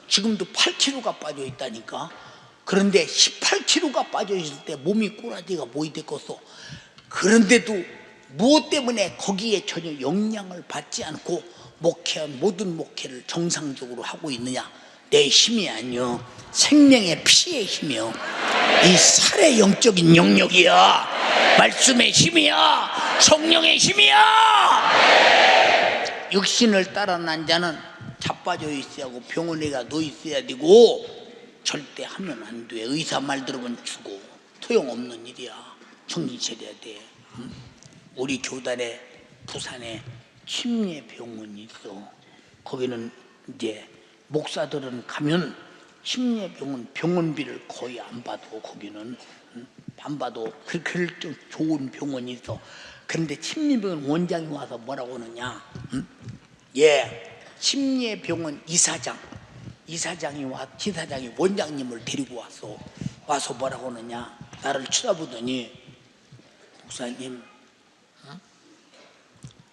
Speaker 1: 지금도 8kg가 빠져 있다니까. 그런데 18kg가 빠져 있을 때 몸이 꼬라지가 뭐이 됐겠어. 그런데도 무엇 때문에 거기에 전혀 영향을 받지 않고 목회한 모든 목회를 정상적으로 하고 있느냐? 내 힘이 아니요, 생명의 피의 힘이요, 이 살의 영적인 영역이야. 말씀의 힘이야. 성령의 힘이야. 육신을 따라난 자는 자빠져 있어야 하고 병원에 가 누워 있어야 되고 절대 하면 안 돼. 의사 말 들으면 죽어. 소용없는 일이야. 정신 차려야 돼. 우리 교단에 부산에 심리병원이 있어. 거기는 이제 목사들은 가면 심리병원 병원비를 거의 안 받아. 거기는 안 받아. 그렇게 좀 좋은 병원이 있어. 그런데 심리병원 원장이 와서 뭐라고 하느냐? 심리병원 이사장이 원장님을 데리고 와서 뭐라고 하느냐? 나를 쳐다보더니, 목사님,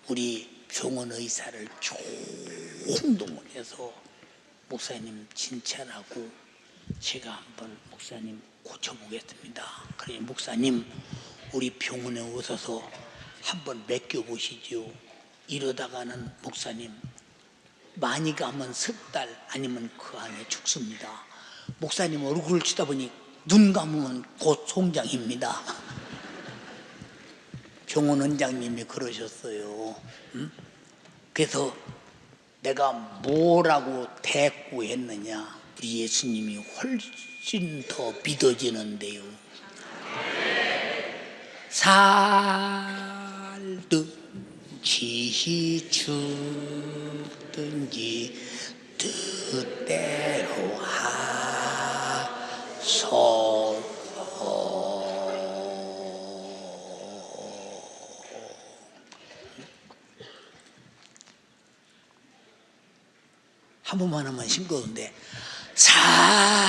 Speaker 1: 우리 병원 의사를 총동원 해서 목사님 진찰하고 제가 한번 목사님 고쳐보겠습니다. 그러니 목사님, 우리 병원에 오셔서 한번 맡겨보시죠. 이러다가는 목사님 많이 가면 석 달 아니면 그 안에 죽습니다. 목사님 얼굴을 쳐다보니 눈 감으면 곧 송장입니다. 병원 원장님이 그러셨어요. 그래서 내가 뭐라고 대꾸했느냐? 우리 예수님이 훨씬 더 믿어지는데요. 살든지 죽든지 뜻대로 하소서. 한 번만 하면 싱거운데, 살든지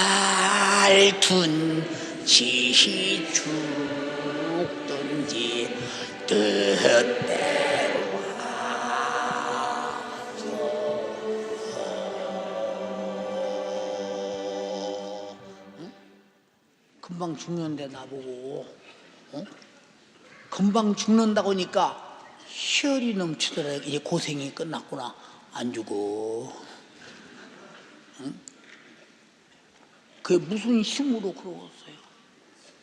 Speaker 1: 죽든지 뜻대로 하소서. 금방 죽는데 나보고 금방 죽는다고 하니까 혈이 넘치더라. 이제 고생이 끝났구나. 안 죽어. 그게 무슨 힘으로 그러겠어요?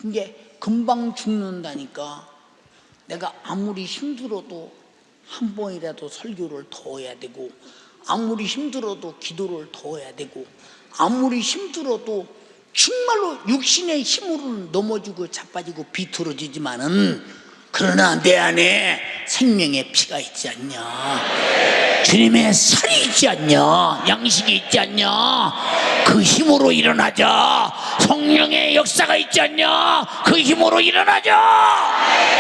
Speaker 1: 이게 금방 죽는다니까 내가 아무리 힘들어도 한 번이라도 설교를 더 해야 되고, 아무리 힘들어도 기도를 더 해야 되고, 아무리 힘들어도 정말로 육신의 힘으로는 넘어지고 자빠지고 비틀어지지만은, 그러나 내 안에 생명의 피가 있지 않냐, 주님의 살이 있지 않냐, 양식이 있지 않냐, 그 힘으로 일어나자. 성령의 역사가 있지 않냐, 그 힘으로 일어나자.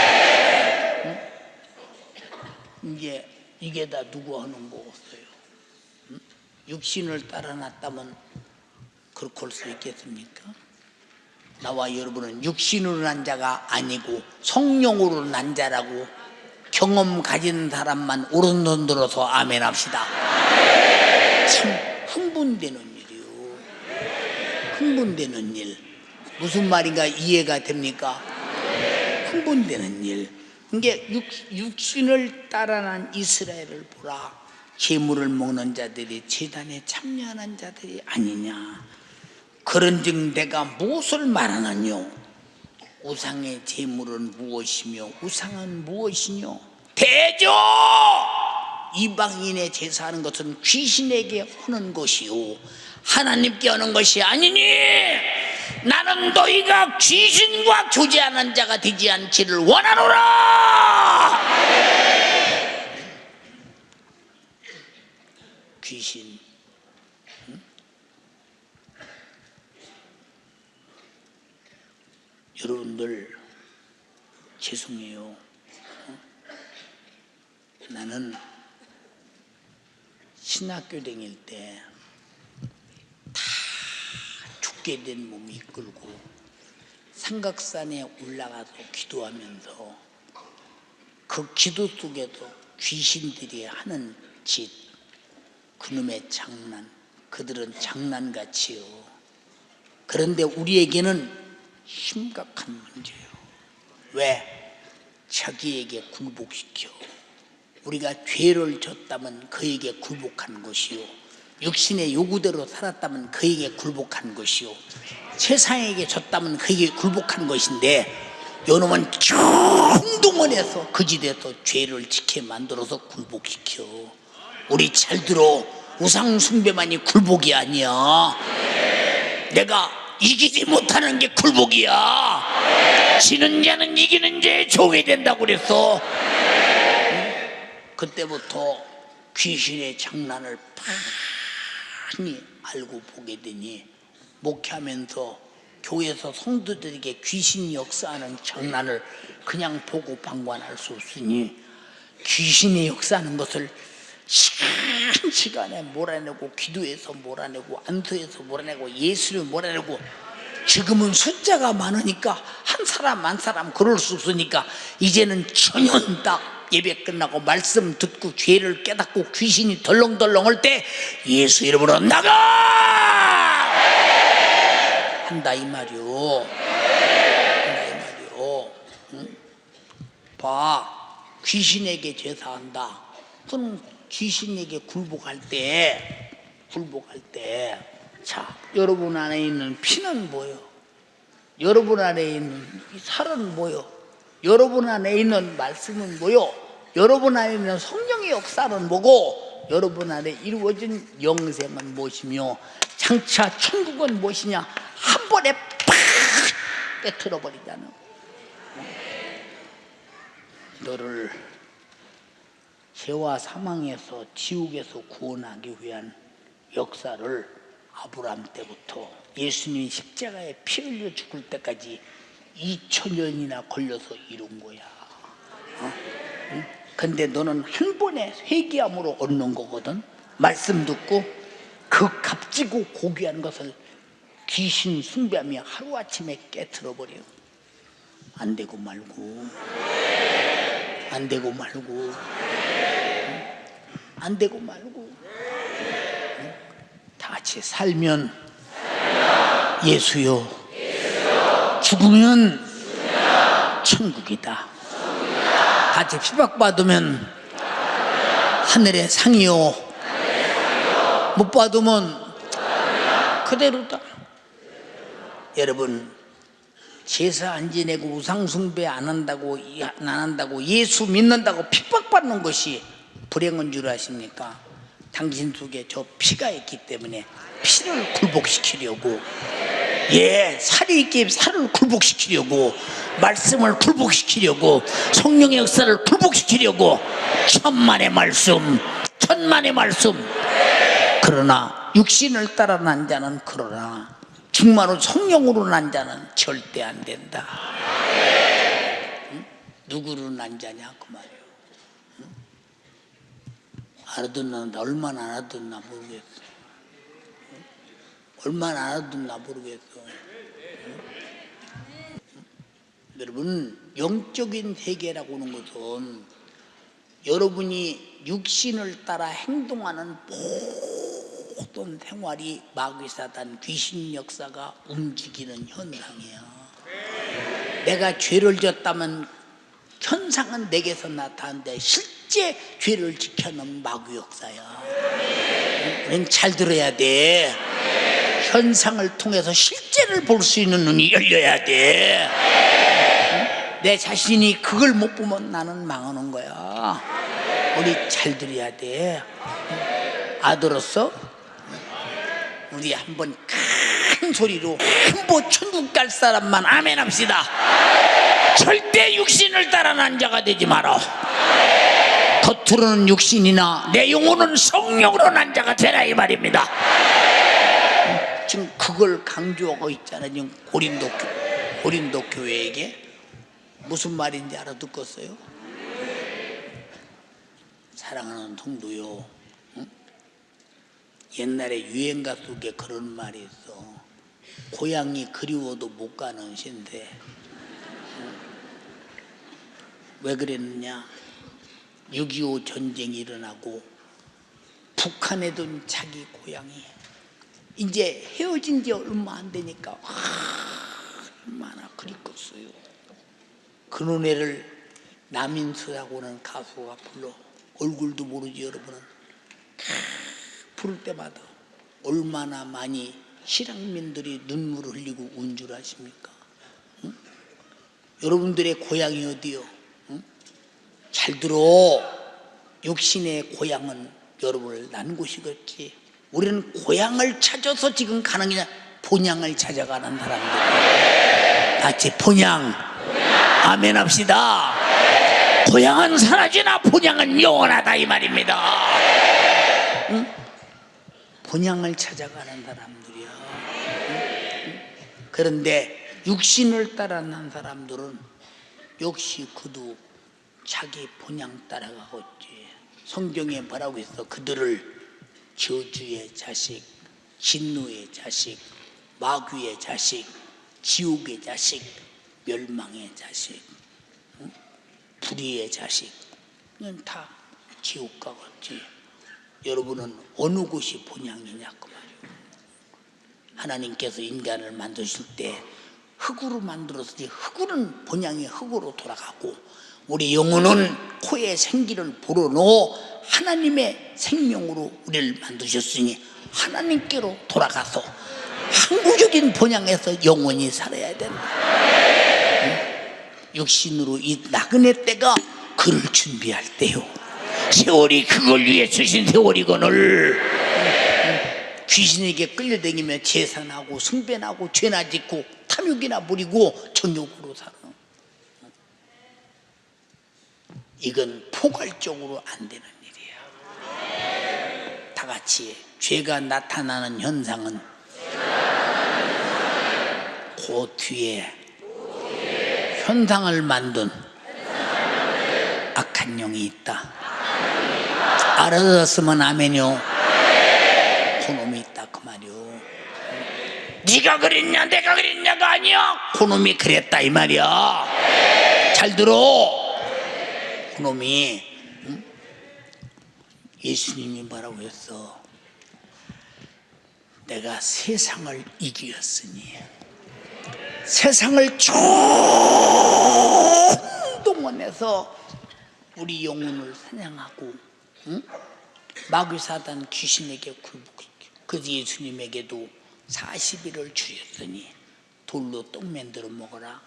Speaker 1: 이게 다 누구 하는 거겠어요? 육신을 따라 났다면 그렇게 할 수 있겠습니까? 나와 여러분은 육신으로 난 자가 아니고 성령으로 난 자라고 경험 가진 사람만 오른손 들어서 아멘 합시다. 참 흥분되는 일이요. 흥분되는 일. 무슨 말인가 이해가 됩니까? 흥분되는 일. 이게 육신을 따라난 이스라엘을 보라. 제물을 먹는 자들이 제단에 참여하는 자들이 아니냐. 그런즉 내가 무엇을 말하느뇨? 우상의 제물은 무엇이며 우상은 무엇이뇨? 대저! 이방인의 제사하는 것은 귀신에게 하는 것이요 하나님께 하는 것이 아니니, 나는 너희가 귀신과 교제하는 자가 되지 않기를 원하노라. 귀신, 여러분들 죄송해요. 나는 신학교 다닐 때 다 죽게 된 몸이 이끌고 삼각산에 올라가서 기도하면서 그 기도 속에도 귀신들이 하는 짓, 그놈의 장난, 그들은 장난같이요. 그런데 우리에게는 심각한 문제예요. 왜? 자기에게 굴복시켜. 우리가 죄를 졌다면 그에게 굴복한 것이요, 육신의 요구대로 살았다면 그에게 굴복한 것이요, 세상에게 졌다면 그에게 굴복한 것인데, 요놈은 충동원해서 거짓에서 죄를 지게 만들어서 굴복시켜. 우리 잘 들어, 우상 숭배만이 굴복이 아니야. 내가 이기지 못하는 게 굴복이야. 지는 자는 이기는 자의 종이 된다고 그랬어. 그때부터 귀신의 장난을 많이 알고 보게 되니, 목회하면서 교회에서 성도들에게 귀신 역사하는 장난을 그냥 보고 방관할 수 없으니, 귀신의 역사하는 것을 시간에 몰아내고, 기도해서 몰아내고, 안수해서 몰아내고, 예수를 몰아내고, 지금은 숫자가 많으니까 한 사람 한 사람 그럴 수 없으니까 이제는 전혀 딱 예배 끝나고 말씀 듣고 죄를 깨닫고 귀신이 덜렁덜렁 할 때 예수 이름으로 나가! 한다 이 말이오. 한다 이 말이오. 응? 봐, 귀신에게 제사한다. 그럼 귀신에게 굴복할 때, 자, 여러분 안에 있는 피는 뭐요? 여러분 안에 있는 살은 뭐요? 여러분 안에 있는 말씀은 뭐요? 여러분 안에 있는 성령의 역사는 뭐고, 여러분 안에 이루어진 영생은 무엇이며 장차 천국은 무엇이냐, 한 번에 팍 깨트려 버리잖아. 너를 죄와 사망에서, 지옥에서 구원하기 위한 역사를 아브라함 때부터 예수님이 십자가에 피 흘려 죽을 때까지 2000년이나 걸려서 이룬 거야. 응? 근데 너는 한 번에 회개함으로 얻는 거거든. 말씀 듣고 그 값지고 고귀한 것을 귀신 숭배하며 하루아침에 깨트려 버려. 안 되고 말고, 안 되고 말고, 안 되고 말고. 다 같이 살면 예수요, 죽으면 천국이다. 같이 핍박받으면 하늘의 상이요, 못 받으면 그대로다. 여러분, 제사 안 지내고 우상숭배 안 한다고 예수 믿는다고 핍박받는 것이 불행한 줄 아십니까? 당신 속에 저 피가 있기 때문에 피를 굴복시키려고, 살이 있기 살을 굴복시키려고, 말씀을 굴복시키려고, 성령의 역사를 굴복시키려고, 천만의 말씀. 그러나 육신을 따라 난 자는, 그러나 정말로 성령으로 난 자는 절대 안 된다. 응? 누구로 난 자냐 그 말이에요. 응? 알아듣는다. 얼마나 알아듣나 모르겠어. 응? 얼마나 알아듣나 모르겠어. 여러분, 영적인 세계라고 하는 것은 여러분이 육신을 따라 행동하는 모든 생활이 마귀사단 귀신 역사가 움직이는 현상이야. 내가 죄를 졌다면 현상은 내게서 나타나는데 실제 죄를 지켜놓은 마귀 역사야. 우리는 잘 들어야 돼. 현상을 통해서 실제를 볼 수 있는 눈이 열려야 돼. 내 자신이 그걸 못 보면 나는 망하는 거야. 우리 잘 들어야 돼. 알았어? 우리 한번 큰 소리로 한번 천국 갈 사람만 아멘 합시다. 절대 육신을 따라 난 자가 되지 마라. 겉으로는 육신이나 내 영혼은 성령으로 난 자가 되라 이 말입니다. 지금 그걸 강조하고 있잖아요. 지금 고린도 교회에게. 무슨 말인지 알아듣겠어요? 사랑하는 성도요, 응? 옛날에 유행가 속에 그런 말이 있어. 고향이 그리워도 못 가는 신세. 응? 왜 그랬느냐? 6.25 전쟁이 일어나고 북한에 둔 자기 고향이 이제 헤어진 지 얼마 안 되니까 얼마나 그립겠어요. 그 노래를 남인수라고 하는 가수가 불러. 얼굴도 모르지 여러분은. 부를 때마다 얼마나 많이 실향민들이 눈물을 흘리고 운 줄 아십니까? 응? 여러분들의 고향이 어디요? 응? 잘 들어. 육신의 고향은 여러분을 난 곳이겠지. 우리는 고향을 찾아서 지금 가는 게 아니라 본향을 찾아가는 사람들. 같이 본향. 아멘 합시다. 고향은 사라지나 본향은 영원하다 이 말입니다. 응? 본향을 찾아가는 사람들이야. 응? 그런데 육신을 따라 난 사람들은 역시 그도 자기 본향 따라가겠지. 성경에 뭐라고 했어? 그들을 저주의 자식, 진노의 자식, 마귀의 자식, 지옥의 자식, 멸망의 자식, 응? 불의의 자식, 이건 다 지옥 가겠지. 여러분은 어느 곳이 본향이냐 그 말이에요. 하나님께서 인간을 만드실 때 흙으로 만들었으니 흙은 본향이 흙으로 돌아가고, 우리 영혼은 코에 생기를 불어넣어 하나님의 생명으로 우리를 만드셨으니 하나님께로 돌아가서 항구적인 본향에서 영원히 살아야 된다. 육신으로 이 나그네 때가 그를 준비할 때요. 세월이 그걸 위해 주신 세월이거늘. 귀신에게 끌려다니며 제사나고 숭배나고 죄나 짓고 탐욕이나 부리고 정욕으로 살아. 이건 포괄적으로 안 되는 일이야. 다 같이 죄가 나타나는 현상은 그 뒤에 현상을 만든 악한 영이 있다. 알아들었으면 아멘요. 그놈이 있다 그 말이요. 네가 그랬냐 내가 그랬냐가 아니야. 그놈이 그랬다 이 말이야. 잘 들어. 그놈이, 응? 예수님이 뭐라고 했어? 내가 세상을 이기었으니 세상을 통해서 우리 영혼을 사냥하고, 응? 마귀사단 귀신에게 굴복했고, 그 예수님에게도 40일을 주셨더니 돌로 떡 만들어 먹어라,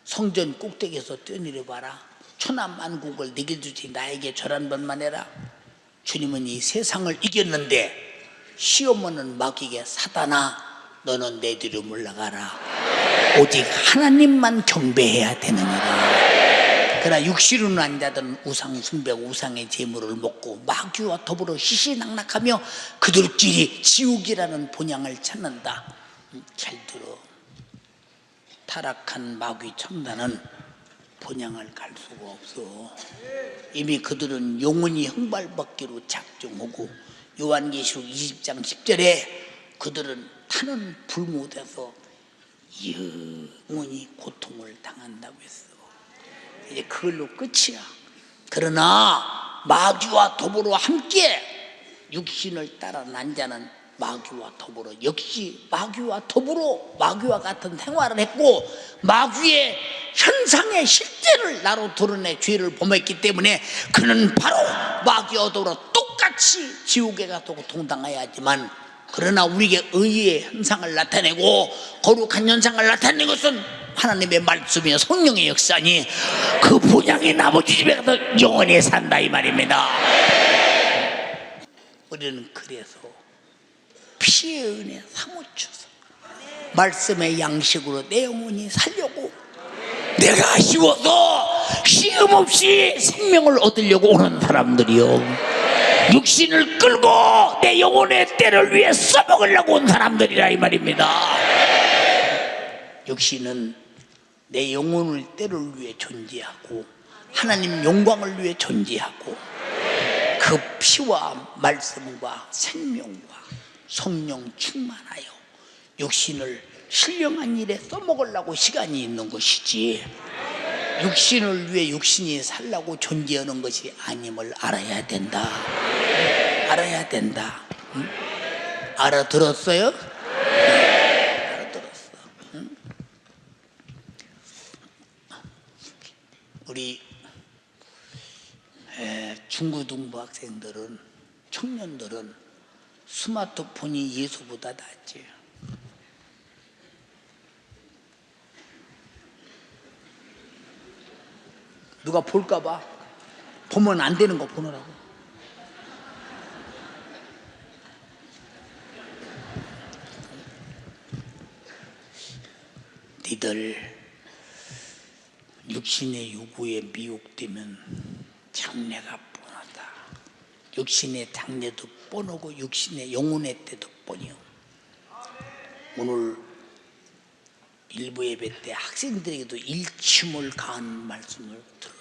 Speaker 1: 성전 꼭대기에서 뛰어내려봐라, 천하만국을 내게 주지 나에게 절 한 번만 해라. 주님은 이 세상을 이겼는데 시험하는 마귀에게 사단아 너는 내 뒤로 물러가라, 오직 하나님만 경배해야 되느니라. 그러나 육신으로 한 자들은 우상 숭배, 우상의 제물을 먹고 마귀와 더불어 시시낙낙하며 그들끼리 지옥이라는 본향을 찾는다. 잘 들어, 타락한 마귀 첨단은 본향을 갈 수가 없어. 이미 그들은 영원히 형벌받기로 작정하고, 요한계시록 20장 10절에 그들은 타는 불못에서 영원히 고통을 당한다고 했어. 이제 그걸로 끝이야. 그러나 마귀와 더불어 함께 육신을 따라 난 자는 마귀와 더불어 역시 마귀와 더불어 마귀와 같은 생활을 했고, 마귀의 현상의 실제를 나로 드러내 죄를 범했기 때문에 그는 바로 마귀와 더불어 똑같이 지옥에 가서 고통당해야 하지만, 그러나 우리에게 의의 현상을 나타내고 거룩한 현상을 나타내는 것은 하나님의 말씀이요 성령의 역사니 그 본향이 나머지 집에 가서 영원히 산다 이 말입니다. 우리는 그래서 피의 은혜 사무쳐서 말씀의 양식으로 내 영혼이 살려고, 내가 아쉬워서 시험 없이 생명을 얻으려고 오는 사람들이요, 육신을 끌고 내 영혼의 때를 위해 써먹으려고 온 사람들이라 이 말입니다. 육신은 내 영혼의 때를 위해 존재하고 하나님 영광을 위해 존재하고, 그 피와 말씀과 생명과 성령 충만하여 육신을 신령한 일에 써먹으려고 시간이 있는 것이지, 육신을 위해 육신이 살라고 존재하는 것이 아님을 알아야 된다. 알아야 된다. 응? 알아들었어요? 알아들었어. 응? 우리 중고등부 학생들은, 청년들은 스마트폰이 예수보다 낫지. 누가 볼까봐, 보면 안 되는 거 보느라고. 니들 육신의 요구에 미혹되면 장래가 뻔하다. 육신의 장래도 뻔하고 육신의 영혼의 때도 뻔해요. 오늘 일부 예배 때 학생들에게도 일침을 가한 말씀을 들었어.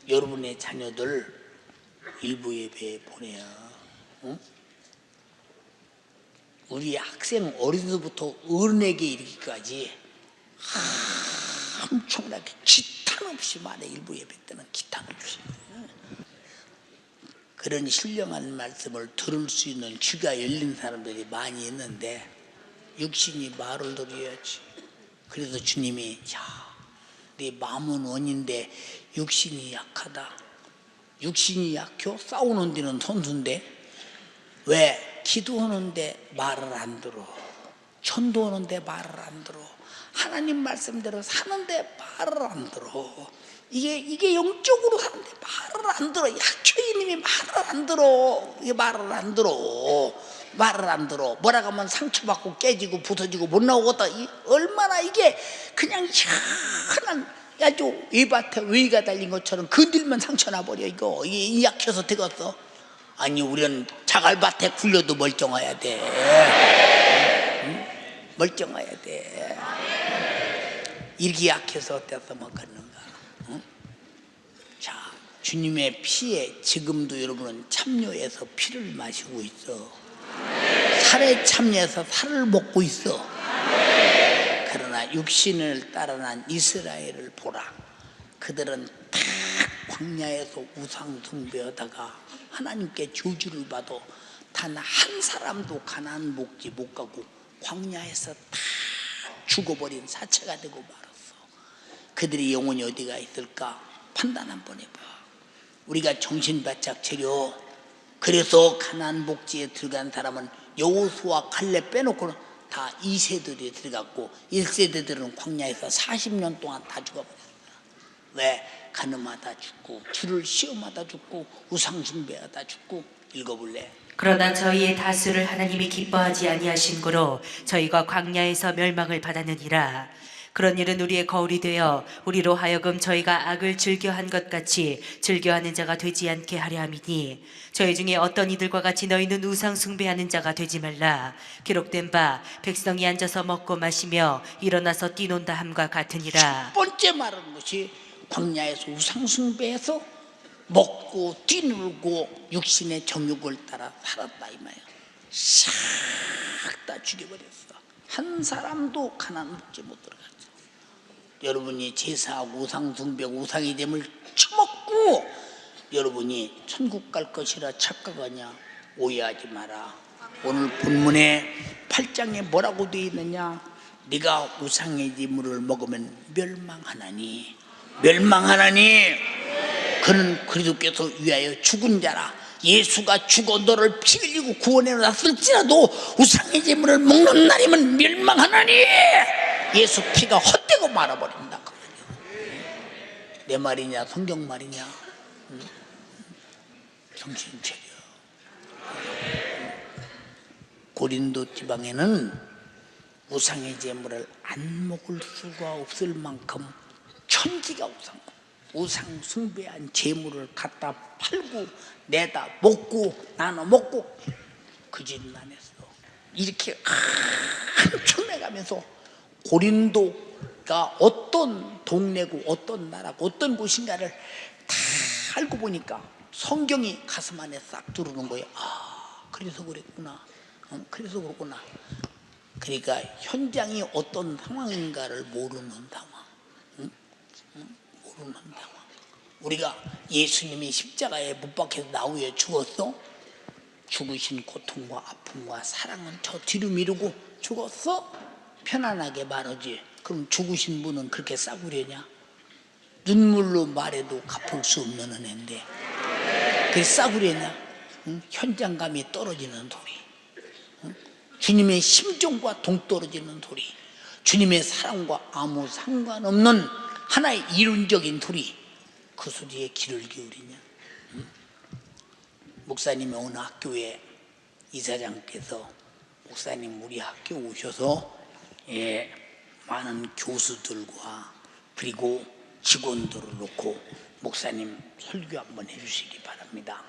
Speaker 1: 여러분의 자녀들 일부 예배에 보내야, 응? 우리 학생 어린이부터 어른에게 이르기까지 엄청나게 기탄 없이 말해. 일부 예배 때는 기탄 없이. 그런 신령한 말씀을 들을 수 있는 귀가 열린 사람들이 많이 있는데 육신이 말을 들어야지. 그래서 주님이 네 마음은 원인데 육신이 약하다. 육신이 약혀? 싸우는 데는 선수인데 왜 기도하는데 말을 안 들어, 전도하는데 말을 안 들어, 하나님 말씀대로 사는데 말을 안 들어. 이게 영적으로 사는데 말을 안 들어. 약초이님이 말을 안 들어. 이게 말을 안 들어. 말을 안 들어. 뭐라고 하면 상처받고 깨지고 부서지고 못 나오겠다. 얼마나 이게 그냥 희한한 아주 외밭에 외가 달린 것처럼 건들면 상처 나버려. 이게 약해서 되겠어? 아니, 우리는 자갈밭에 굴려도 멀쩡해야 돼. 응? 멀쩡해야 돼. 이렇게 약해서 어때서 먹겠는가? 응? 자, 주님의 피에 지금도 여러분은 참여해서 피를 마시고 있어. 살에 참여해서 살을 먹고 있어. 그러나 육신을 따라난 이스라엘을 보라. 그들은 다 광야에서 우상 숭배하다가 하나님께 저주를 받아 단 한 사람도 가나안 목지 못 가고 광야에서 다 죽어버린 사체가 되고 말았어. 그들의 영혼이 어디가 있을까? 판단 한번 해봐. 우리가 정신 바짝 차려. 그래서 가나안 복지에 들어간 사람은 여호수아 칼렙 빼놓고는 다 2세들이 들어갔고 1세대들은 광야에서 40년 동안 다 죽어버렸어요. 왜? 간음하다 죽고 주를 시험하다 죽고 우상숭배하다 죽고. 읽어볼래?
Speaker 2: 그러나 저희의 다수를 하나님이 기뻐하지 아니하신 고로 저희가 광야에서 멸망을 받았느니라. 그런 일은 우리의 거울이 되어 우리로 하여금 저희가 악을 즐겨한 것 같이 즐겨하는 자가 되지 않게 하려 함이니 저희 중에 어떤 이들과 같이 너희는 우상 숭배하는 자가 되지 말라. 기록된 바 백성이 앉아서 먹고 마시며 일어나서 뛰논다 함과 같으니라.
Speaker 1: 첫 번째 말하는 것이 광야에서 우상 숭배해서 먹고 뛰놀고 육신의 정욕을 따라 살았다 이 말이야. 싹 다 죽여버렸어. 한 사람도 가나안 복지 못 들어갔어. 여러분이 제사하고 우상 숭배하고 우상의 됨을 처먹고 여러분이 천국 갈 것이라 착각하냐? 오해하지 마라. 오늘 본문에 8장에 뭐라고 되어 있느냐? 네가 우상의 재물을 먹으면 멸망하나니 그는 그리스도께서 위하여 죽은 자라. 예수가 죽어 너를 피 흘리고 구원해 놨을지라도 우상의 재물을 먹는 날이면 멸망하나니 예수 피가 헛되고 말아버린다. 내 말이냐 성경 말이냐? 정신 차려. 고린도 지방에는 우상의 재물을 안 먹을 수가 없을 만큼 천지가 우상 숭배한 재물을 갖다 팔고 내다 먹고 나눠 먹고 그 짓은 안 했어. 이렇게 한참 내가면서 고린도가 어떤 동네고 어떤 나라고 어떤 곳인가를 다 알고 보니까 성경이 가슴 안에 싹 들어오는 거예요. 아, 그래서 그랬구나. 그래서 그렇구나. 그러니까 현장이 어떤 상황인가를 모르는 상황. 모르는 상황. 우리가 예수님이 십자가에 못 박혀서 나후에 죽었어? 죽으신 고통과 아픔과 사랑은 저 뒤로 미루고 죽었어? 편안하게 말하지. 그럼 죽으신 분은 그렇게 싸구려냐? 눈물로 말해도 갚을 수 없는 은혜인데 그게 싸구려냐? 현장감이 떨어지는 소리. 주님의 심정과 동떨어지는 소리. 주님의 사랑과 아무 상관없는 하나의 이론적인 소리. 그 소리에 귀를 기울이냐? 목사님이 어느 학교에 이사장께서 목사님 우리 학교 오셔서 많은 교수들과 그리고 직원들을 놓고 목사님 설교 한번 해주시기 바랍니다.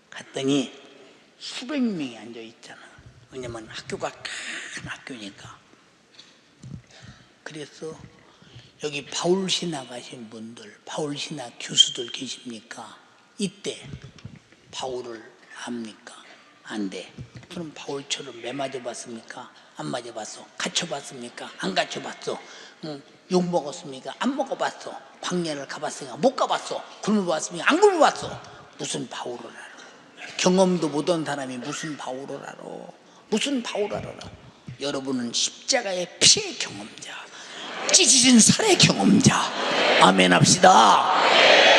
Speaker 1: 갔더니 수백 명이 앉아 있잖아. 왜냐면 학교가 큰 학교니까. 그래서 여기 바울신학 가신 분들, 바울신학 교수들 계십니까? 이때 바울을 압니까? 안 돼. 그럼 바울처럼 매 맞아봤습니까? 안 맞아봤어. 갇혀봤습니까? 안 갇혀봤어. 욕 먹었습니까? 안 먹어봤어. 광야를 가봤으니까 못 가봤어. 굶어봤습니까? 안 굶어봤어. 무슨 바울을 알아? 경험도 못한 사람이 무슨 바울을 알아? 무슨 바울을 알아? 여러분은 십자가의 피의 경험자, 찢어진 살의 경험자. 아멘 합시다.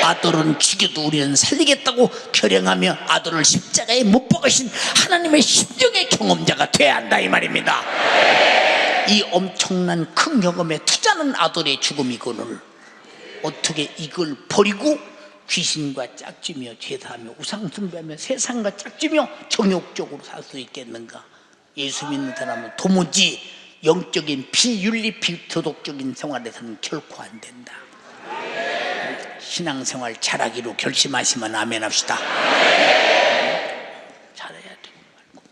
Speaker 1: 아들은 죽여도 우리는 살리겠다고 결행하며 아들을 십자가에 못 박으신 하나님의 심정의 경험자가 돼야 한다 이 말입니다. 이 엄청난 큰 경험에 투자는 아들의 죽음이거늘 어떻게 이걸 버리고 귀신과 짝지며 제사하며 우상숭배하며 세상과 짝지며 정욕적으로 살 수 있겠는가? 예수 믿는 사람은 도무지 영적인 비윤리 비도덕적인 생활에서는 결코 안 된다. 신앙생활 잘하기로 결심하시면 아멘 합시다. 잘해야 되고 말고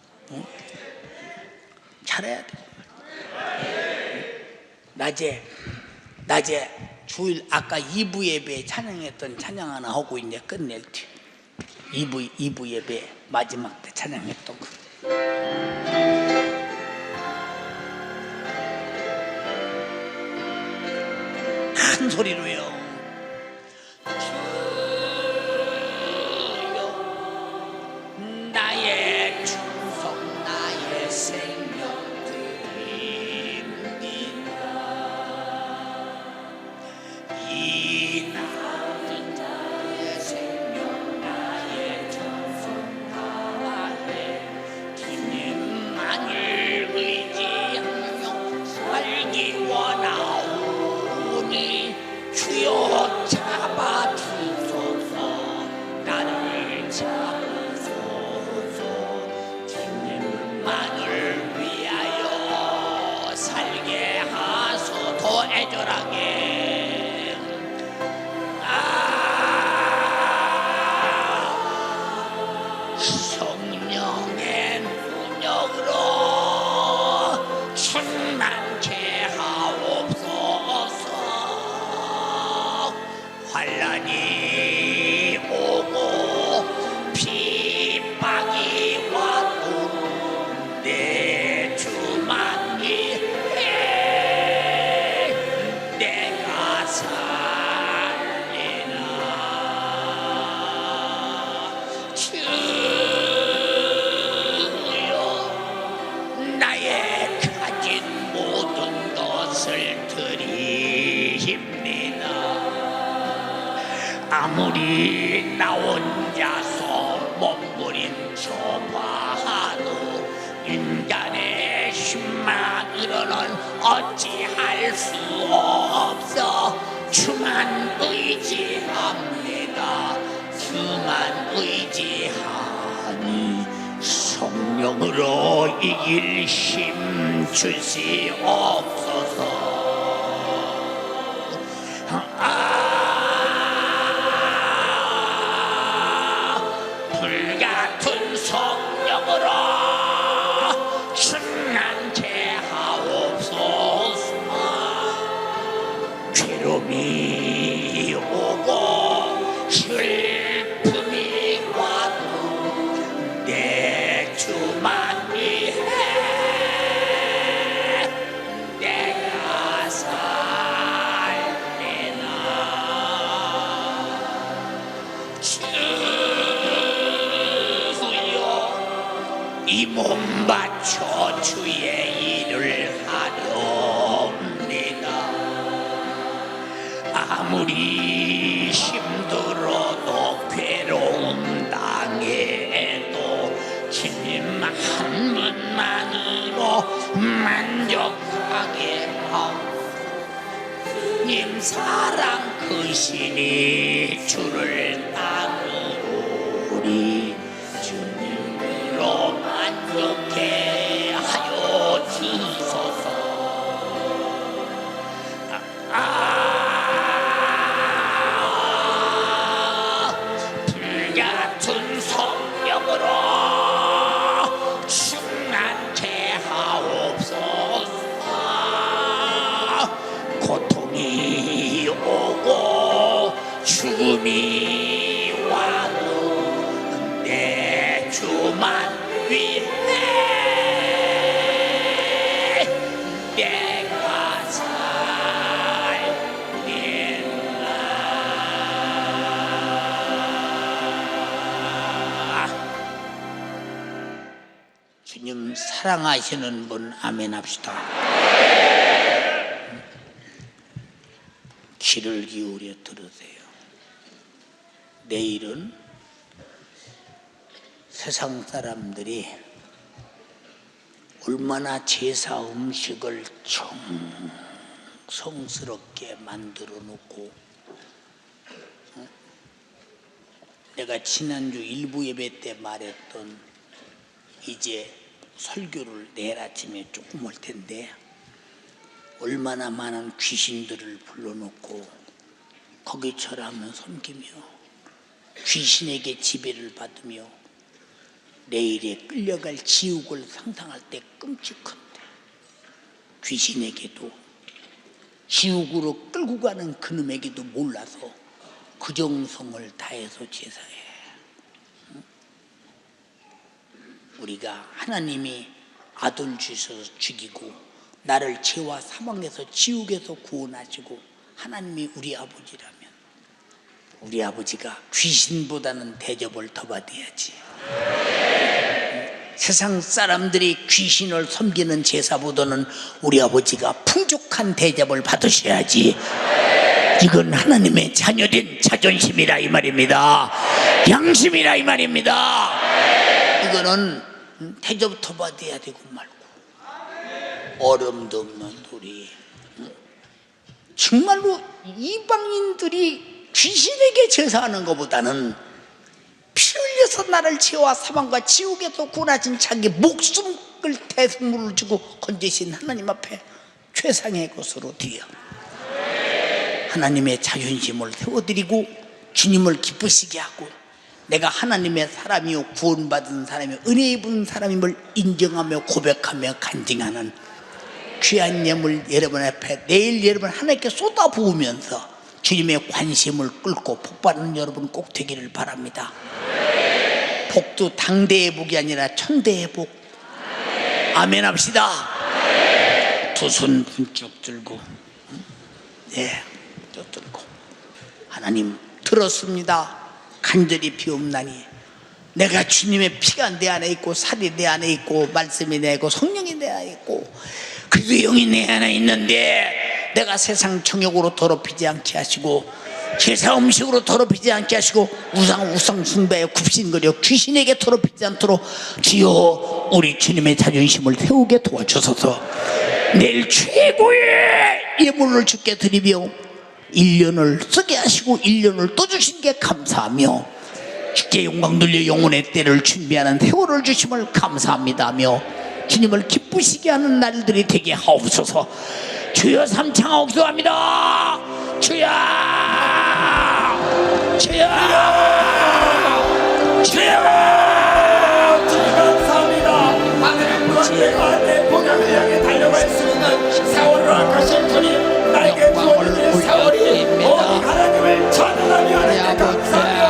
Speaker 1: 잘해야 되고 말고 낮에 주일 아까 2부 예배 찬양했던 찬양 하나 하고 이제 끝낼 때 2부 예배 마지막 때 찬양했던 거 큰 소리로요. 주여 나의 충성 나의 생명 드립니다. 이 나라 애절하게 성령의 능력으로 충만케 하옵소서. 환난이 오고 핍박이 와도 내 주만 위해 내가 살리라. 주여 나의 가진 모든 것을 드리십니다. 아무리 나 혼자서 몸부림쳐봐도 인간의 힘만으로는 어찌할 수 없어. 주만 의지합니다. 주만 의지하니 성령으로 이길 힘 주시옵소서. 불같은 성령으로 충만케 하옵소서. 괴로움이 오고 슬픔이 와도 내 주만 위해 내가 살리라. 주여 이 몸 바쳐 주의 일을 하렵니다. 아무리 힘들어도 괴로움 당해도 주님 한 분만으로 만족하게 하옵소서. 주님 사랑 크시니 주를 따르오리. 주님으로 만족해 하여 주소서. 불같은 성령으로 충만케 하옵소서. 고통이 오고 죽음이 와도 내 주만 위해 내가 살리라. 주님 사랑하시는 분 아멘 합시다. 귀를 기울여 들으세요. 내일은 세상 사람들이 얼마나 제사 음식을 정성스럽게 만들어 놓고, 내가 지난주 일부 예배 때 말했던 이제 설교를 내일 아침에 조금 할 텐데, 얼마나 많은 귀신들을 불러놓고 거기 절하며 섬기며 귀신에게 지배를 받으며 내일에 끌려갈 지옥을 상상할 때 끔찍한데, 귀신에게도 지옥으로 끌고 가는 그놈에게도 몰라서 그 정성을 다해서 제사해. 우리가 하나님이 아들 주셔서 죽이고 나를 죄와 사망에서 지옥에서 구원하시고 하나님이 우리 아버지라면 우리 아버지가 귀신보다는 대접을 더 받아야지. 세상 사람들이 귀신을 섬기는 제사보다는 우리 아버지가 풍족한 대접을 받으셔야지. 이건 하나님의 자녀된 자존심이라 이 말입니다. 양심이라 이 말입니다. 이거는 대접 더 받아야 되고 말고 어림도 없는 소리. 정말로 이방인들이 귀신에게 제사하는 것보다는 피 흘려서 나를 죄와 사망과 지옥에서 구원하신 자기 목숨을 대승물을 주고 건지신 하나님 앞에 최상의 것으로 드려 하나님의 자존심을 세워드리고 주님을 기쁘시게 하고 내가 하나님의 사람이요 구원받은 사람이요 은혜 입은 사람임을 인정하며 고백하며 간증하는 귀한 예물 여러분 앞에 내일 여러분 하나님께 쏟아부으면서 주님의 관심을 끌고 복받는 여러분 꼭 되기를 바랍니다. 복도 당대의 복이 아니라 천대의 복. 아멘 합시다. 두 손 쭉 들고 쭉 들고 하나님 들었습니다. 간절히 비옵나니 내가 주님의 피가 내 안에 있고 살이 내 안에 있고 말씀이 내 안에 있고 성령이 내 안에 있고 그리고 영이 내 안에 있는데 내가 세상 정욕으로 더럽히지 않게 하시고 세상 음식으로 더럽히지 않게 하시고 우상 숭배에 굽신거려 귀신에게 더럽히지 않도록 주여 우리 주님의 자존심을 세우게 도와주소서. 내일 최고의 예물을 주께 드리며 1년을 쓰게 하시고 1년을 또 주신 게 감사하며 주께 영광 돌려 영혼의 때를 준비하는 세월을 주심을 감사합니다며 주님을 기쁘시게 하는 날들이 되게 하옵소서. 주여 삼창하옵소합니다. 주여 주여 주여
Speaker 3: 감사합니다. 하늘의 무한대가 내 복양을 향해 달려갈 수 있는 세월을 허락하신 주님, 나에게 주어진 세월이 오직 하나님을 찬양하며 하나님께 감사하며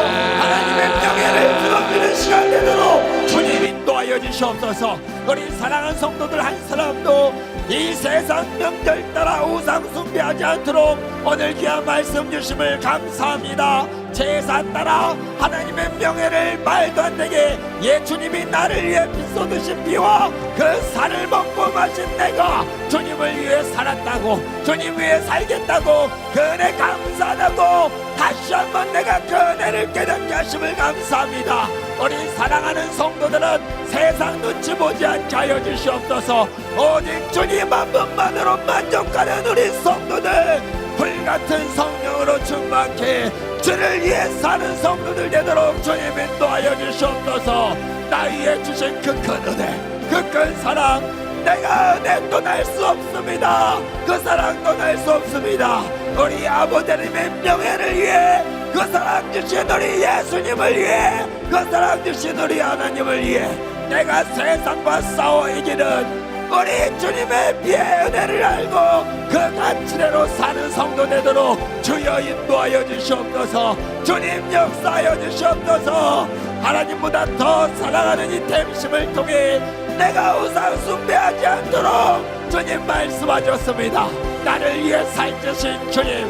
Speaker 3: 하나님의 명예를 드러내는 시간 되도록 주님 인도하여 주시옵소서. 우리 사랑하는 성도들 한 사람도 이 세상 명절 따라 우상 숭배하지 않도록 오늘 귀한 말씀 주심을 감사합니다. 제사 따라 하나님의 명예를 말도 안 되게 주님이 나를 위해 빗쏟으신 피와 그 살을 먹고 마신 내가 주님을 위해 살았다고 주님 위해 살겠다고 그 은혜 감사하다고 다시 한번 내가 그 은혜를 깨닫게 하심을 감사합니다. 우리 사랑하는 성도들은 세상 눈치 보지 않게 하여 주시옵소서. 오직 주님 한 분만으로 만족하는 우리 성도들, 불같은 성령으로 충만케 주를 위해 사는 성도들 되도록 주님 인도하여 주시옵소서. 나 위에 주신 그 큰 은혜, 그 큰 사랑, 내가 은혜 떠날 수 없습니다. 그 사랑 떠날 수 없습니다. 우리 아버지님의 명예를 위해, 그 사랑 주신 우리 예수님을 위해, 그 사랑 주신 우리 하나님을 위해 내가 세상과 싸워 이기는 우리 주님의 피의 은혜를 알고 그 가치대로 사는 성도 되도록 주여 인도하여 주시옵소서. 주님 역사하여 주시옵소서. 하나님보다 더 사랑하는 이 댐심을 통해 내가 우상 숭배하지 않도록 주님 말씀하셨습니다. 나를 위해 살찌신 주님,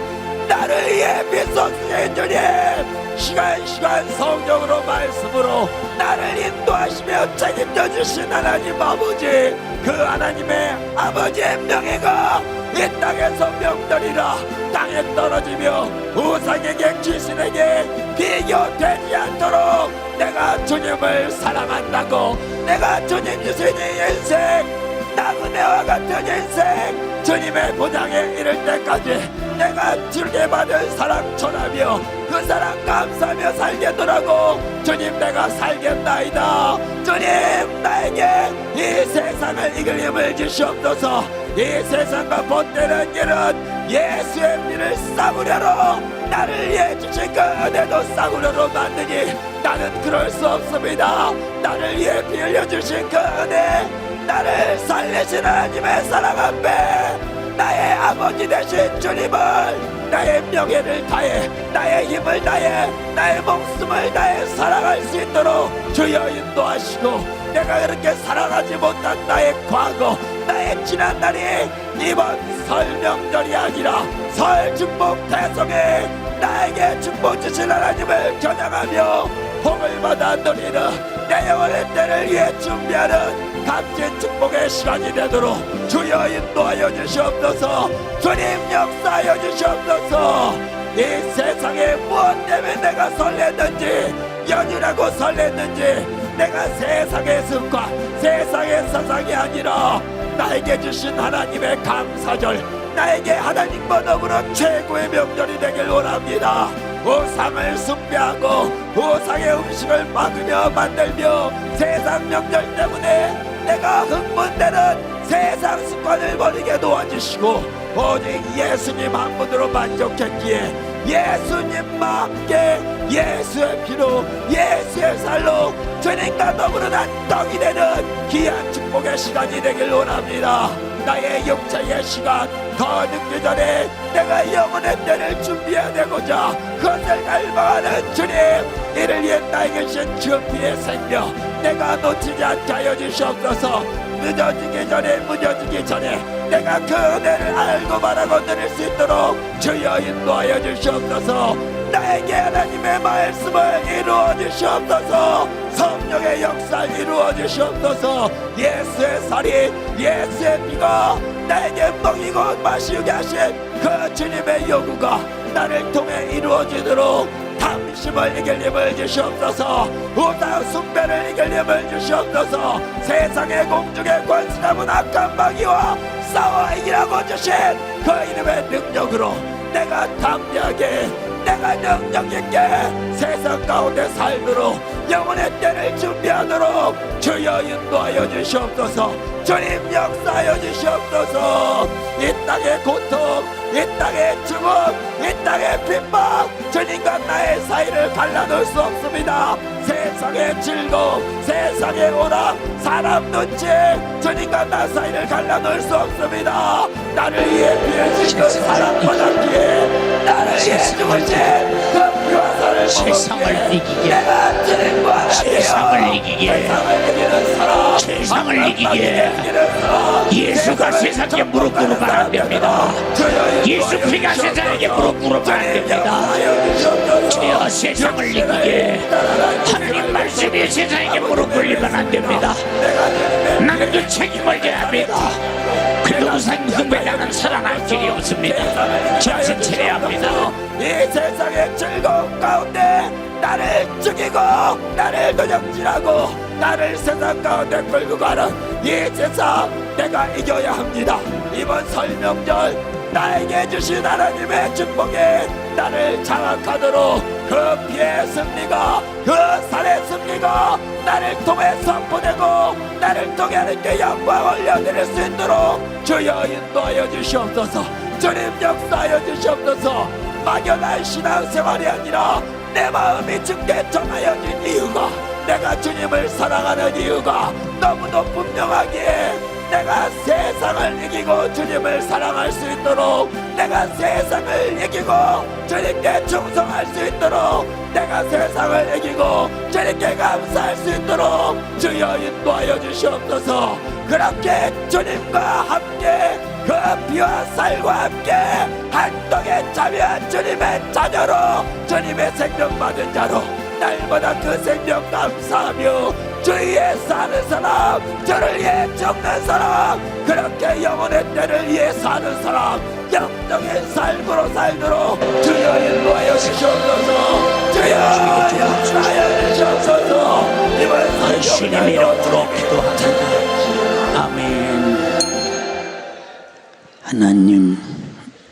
Speaker 3: 나를 위해 빗쏟으신 주님, 시간 성령으로 말씀으로 나를 인도하시며 책임져 주신 하나님 아버지, 그 하나님의 아버지의 명예가 이 땅에서 명떨이라 땅에 떨어지며 우상에게 귀신에게 비교되지 않도록 내가 주님을 사랑한다고, 내가 주님 주신 이 인생, 나그네와 같은 인생 주님의 보장에 이를 때까지 내가 주게 받은 사랑 전하며 그 사랑 감사하며 살겠더라고. 주님 내가 살겠나이다. 주님 나에게 이 세상을 이길 힘을 주시옵소서. 이 세상과 본때는 길은 예수의 피를 싸구려로 나를 위해 주신 그 은혜도 싸구려로 만드니 나는 그럴 수 없습니다. 나를 위해 피 흘려주신 그 은혜, 나를 살리신 하나님의 사랑 앞에 나의 아버지 되신 주님을 나의 명예를 다해, 나의 힘을 다해, 나의 목숨을 다해 사랑할 수 있도록 주여 인도하시고, 내가 그렇게 사랑하지 못한 나의 과거, 나의 지난 날이 이번 설 명절이 아니라 설 축복 대성에 나에게 축복 주신 하나님을 겨냥하며 복을 받아 누리는 내 영혼의 때를 위해 준비하는 값진 축복의 시간이 되도록 주여 인도하여 주시옵소서. 주님 역사하여 주시옵소서. 이 세상에 무엇 때문에 내가 설렜는지, 연유라고 설렜는지, 내가 세상의 습관, 세상의 사상이 아니라 나에게 주신 하나님의 감사절, 나에게 하나님과 더불어 최고의 명절이 되길 원합니다. 우상을 숭배하고 우상의 음식을 먹으며 만들며 세상 명절 때문에 내가 흥분되는 세상 습관을 버리게 도와주시고, 오직 예수님 한 분으로 만족했기에 예수님과 함께 예수의 피로 예수의 살로 주님과 더불어난 떡이 되는 귀한 축복의 시간이 되길 원합니다. 나의 영적의 시간 더 늦기 전에 내가 영혼의 때를 준비해야 되고자 그것을 갈망하는 주님, 이를 위해 나에게 주신 주 피의 생명 내가 놓치지 않게 하여 주시옵소서. 늦어지기 전에 무뎌지기 전에 내가 그 은혜를 알고 바라고 누릴 수 있도록 주여 인도하여 주시옵소서. 나에게 하나님의 말씀을 이루어 주시옵소서. 성령의 역사를 이루어 주시옵소서. 예수의 살이 예수의 피가 나에게 먹이고 마시게 하신 그 주님의 요구가 나를 통해 이루어지도록 탐심을 이길 힘을 주시옵소서. 우상 숭배를 이길 힘을 주시옵소서. 세상의 공중에 권세잡은 악한 마귀와 싸워 이기라고 주신 그 이름의 능력으로 내가 담대하게 내가 능력 있게 세상 가운데 살도록 영혼의 때를 준비하도록 주여 인도하여 주시옵소서. 주님 역사하여 주시옵소서. 이 땅의 고통, 이 땅의 죽음, 이 땅의 핍박, 주님과 나의 사이를 갈라놓을 수 없습니다. 세상의 즐거움, 세상의 오락, 사람 눈치, 주님과 나 사이를 갈라놓을 수 없습니다. 나를 위해 피를 흘린 그 사랑받았기에 나를 위해 죽으신 그 피와 살을
Speaker 1: 세상을 이기게,
Speaker 3: 내가 주님과
Speaker 1: 세상을 이기게, 세상을 이기게 예수가 세상에 무릎 꿇으면 안 됩니다. 예수 피가 세상에게 무릎 꿇으면 안 됩니다. 주여 세상을 이기게 하나님 말씀이 세상에게 무릎 꿇리면 안 됩니다. 나는 그 책임을 져야 합니다. 그 우상 숭배자는 살아날 길이 없습니다. 정신 차려야 합니다.
Speaker 3: 이 세상의 즐거움 가운데 나를 죽이고 나를 도적질하고 나를 세상 가운데 끌고 가는 이 세상 내가 이겨야 합니다. 이번 설명절 나에게 주신 하나님의 축복에 나를 장악하도록 그 피의 승리가 그 살의 승리가 나를 통해 선포되고 나를 통해 하나님께 영광을 올려드릴 수 있도록 주여 인도하여 주시옵소서. 주님 역사하여 주시옵소서. 막연한 신앙생활이 아니라 내 마음이 주께 정하여진 이유가 내가 주님을 사랑하는 이유가 너무도 분명하기에 내가 세상을 이기고 주님을 사랑할 수 있도록 내가 세상을 이기고 주님께 충성할 수 있도록 내가 세상을 이기고 주님께 감사할 수 있도록 주여 인도하여 주시옵소서. 그렇게 주님과 함께 그 피와 살과 함께 한 떡에 참여한 주님의 자녀로 주님의 생명 받은 자로 날마다 그 생명 감사하며 주위에 사는 사람, 저를 위해 죽는 사람, 그렇게 영혼의 때를 위해 사는 사람, 영적인 삶으로 살도록 주여 인도하여 주시옵소서. 주여 역사하여 주시옵소서. 이번
Speaker 1: 예수님의 이름으로 기도합니다. 아멘. 하나님,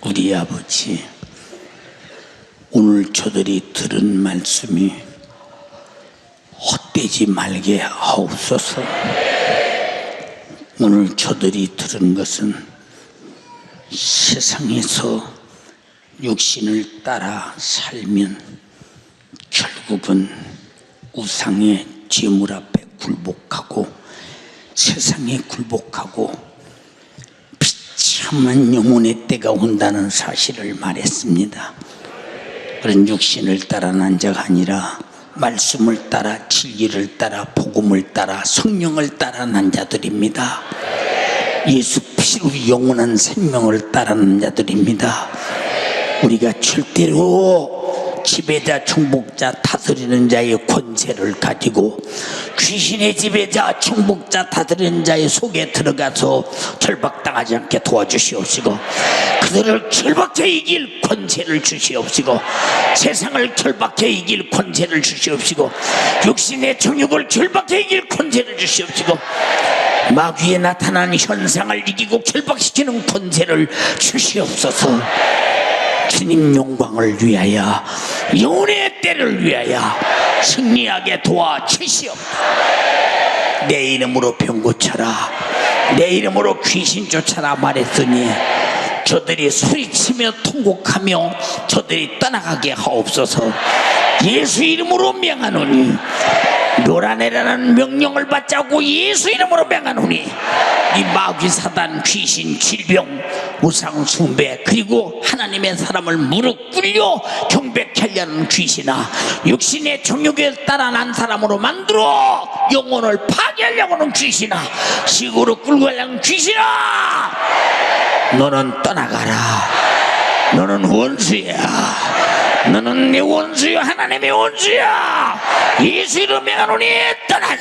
Speaker 1: 우리 아버지, 오늘 저들이 들은 말씀이 헛되지 말게 하옵소서. 오늘 저들이 들은 것은 세상에서 육신을 따라 살면 결국은 우상의 재물 앞에 굴복하고 세상에 굴복하고 비참한 영혼의 때가 온다는 사실을 말했습니다. 그런 육신을 따라 난 자가 아니라 말씀을 따라 진리를 따라 복음을 따라 성령을 따라 난 자들입니다. 예수 피로 영원한 생명을 따라 난 자들입니다. 우리가 절대로 지배자, 중복자, 다스리는 자의 권세를 가지고 귀신의 지배자, 중복자, 다스리는 자의 속에 들어가서 결박당하지 않게 도와주시옵시고 그들을 결박해 이길 권세를 주시옵시고 세상을 결박해 이길 권세를 주시옵시고 육신의 정욕을 결박해 이길 권세를 주시옵시고 마귀에 나타난 현상을 이기고 결박시키는 권세를 주시옵소서. 주님 영광을 위하여 영혼의 때를 위하여 승리하게 도와주시옵소서. 내 이름으로 병 고쳐라, 내 이름으로 귀신 쫓아라 말했으니 저들이 소리치며 통곡하며 저들이 떠나가게 하옵소서. 예수 이름으로 명하노니, 멸하내라는 명령을 받자고 예수 이름으로 명하노니, 이 마귀 사단 귀신 질병 우상 숭배 그리고 하나님의 사람을 무릎 꿇려 경배케 하려는 귀신아, 육신의 정욕에 따라 난 사람으로 만들어 영혼을 파괴하려고 하는 귀신아, 시골로 끌고 가려는 귀신아, 너는 떠나가라. 너는 원수야. 너는 내 원수야. 하나님의 원수야. 예수 이름으로 명하노니 떠나가라.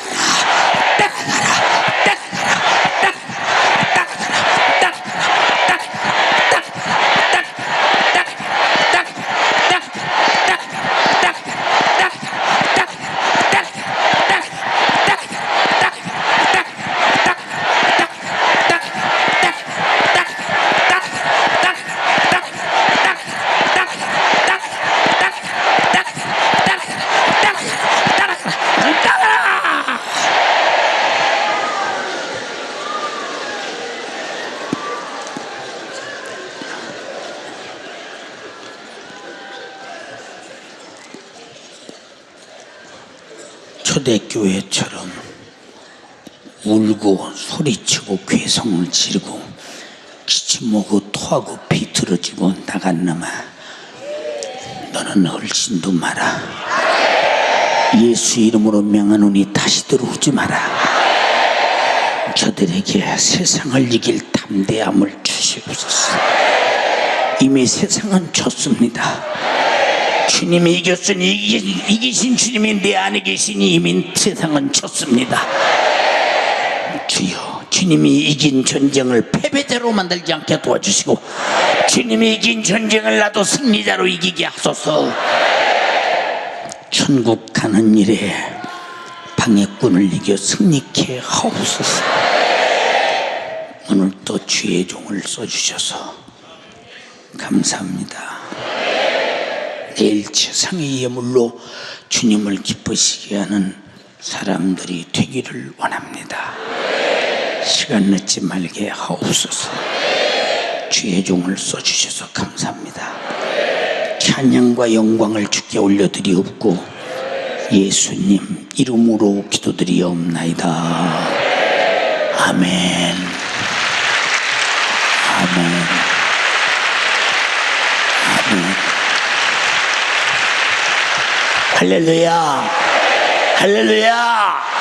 Speaker 1: 초대교회처럼 울고 소리치고 괴성을 지르고 기침하고 토하고 비틀어지고 나간 놈아, 너는 얼씬도 마라. 예수 이름으로 명하노니 다시 들어오지 마라. 저들에게 세상을 이길 담대함을 주시옵소서. 이미 세상은 졌습니다. 주님이 이겼으니 이기신 주님이 내 안에 계시니 이미 세상은 졌습니다. 주여, 주님이 이긴 전쟁을 패배자로 만들지 않게 도와주시고, 주님이 이긴 전쟁을 나도 승리자로 이기게 하소서. 천국 가는 일에 방해꾼을 이겨 승리케 하옵소서. 오늘 또 주의 종을 써주셔서 감사합니다. 내일 최상의 예물로 주님을 기쁘시게 하는 사람들이 되기를 원합니다. 시간 늦지 말게 하옵소서. 주의 종을 써주셔서 감사합니다. 찬양과 영광을 주께 올려드리옵고 예수님 이름으로 기도드리옵나이다. 아멘. 아멘. 아멘. 할렐루야. 할렐루야.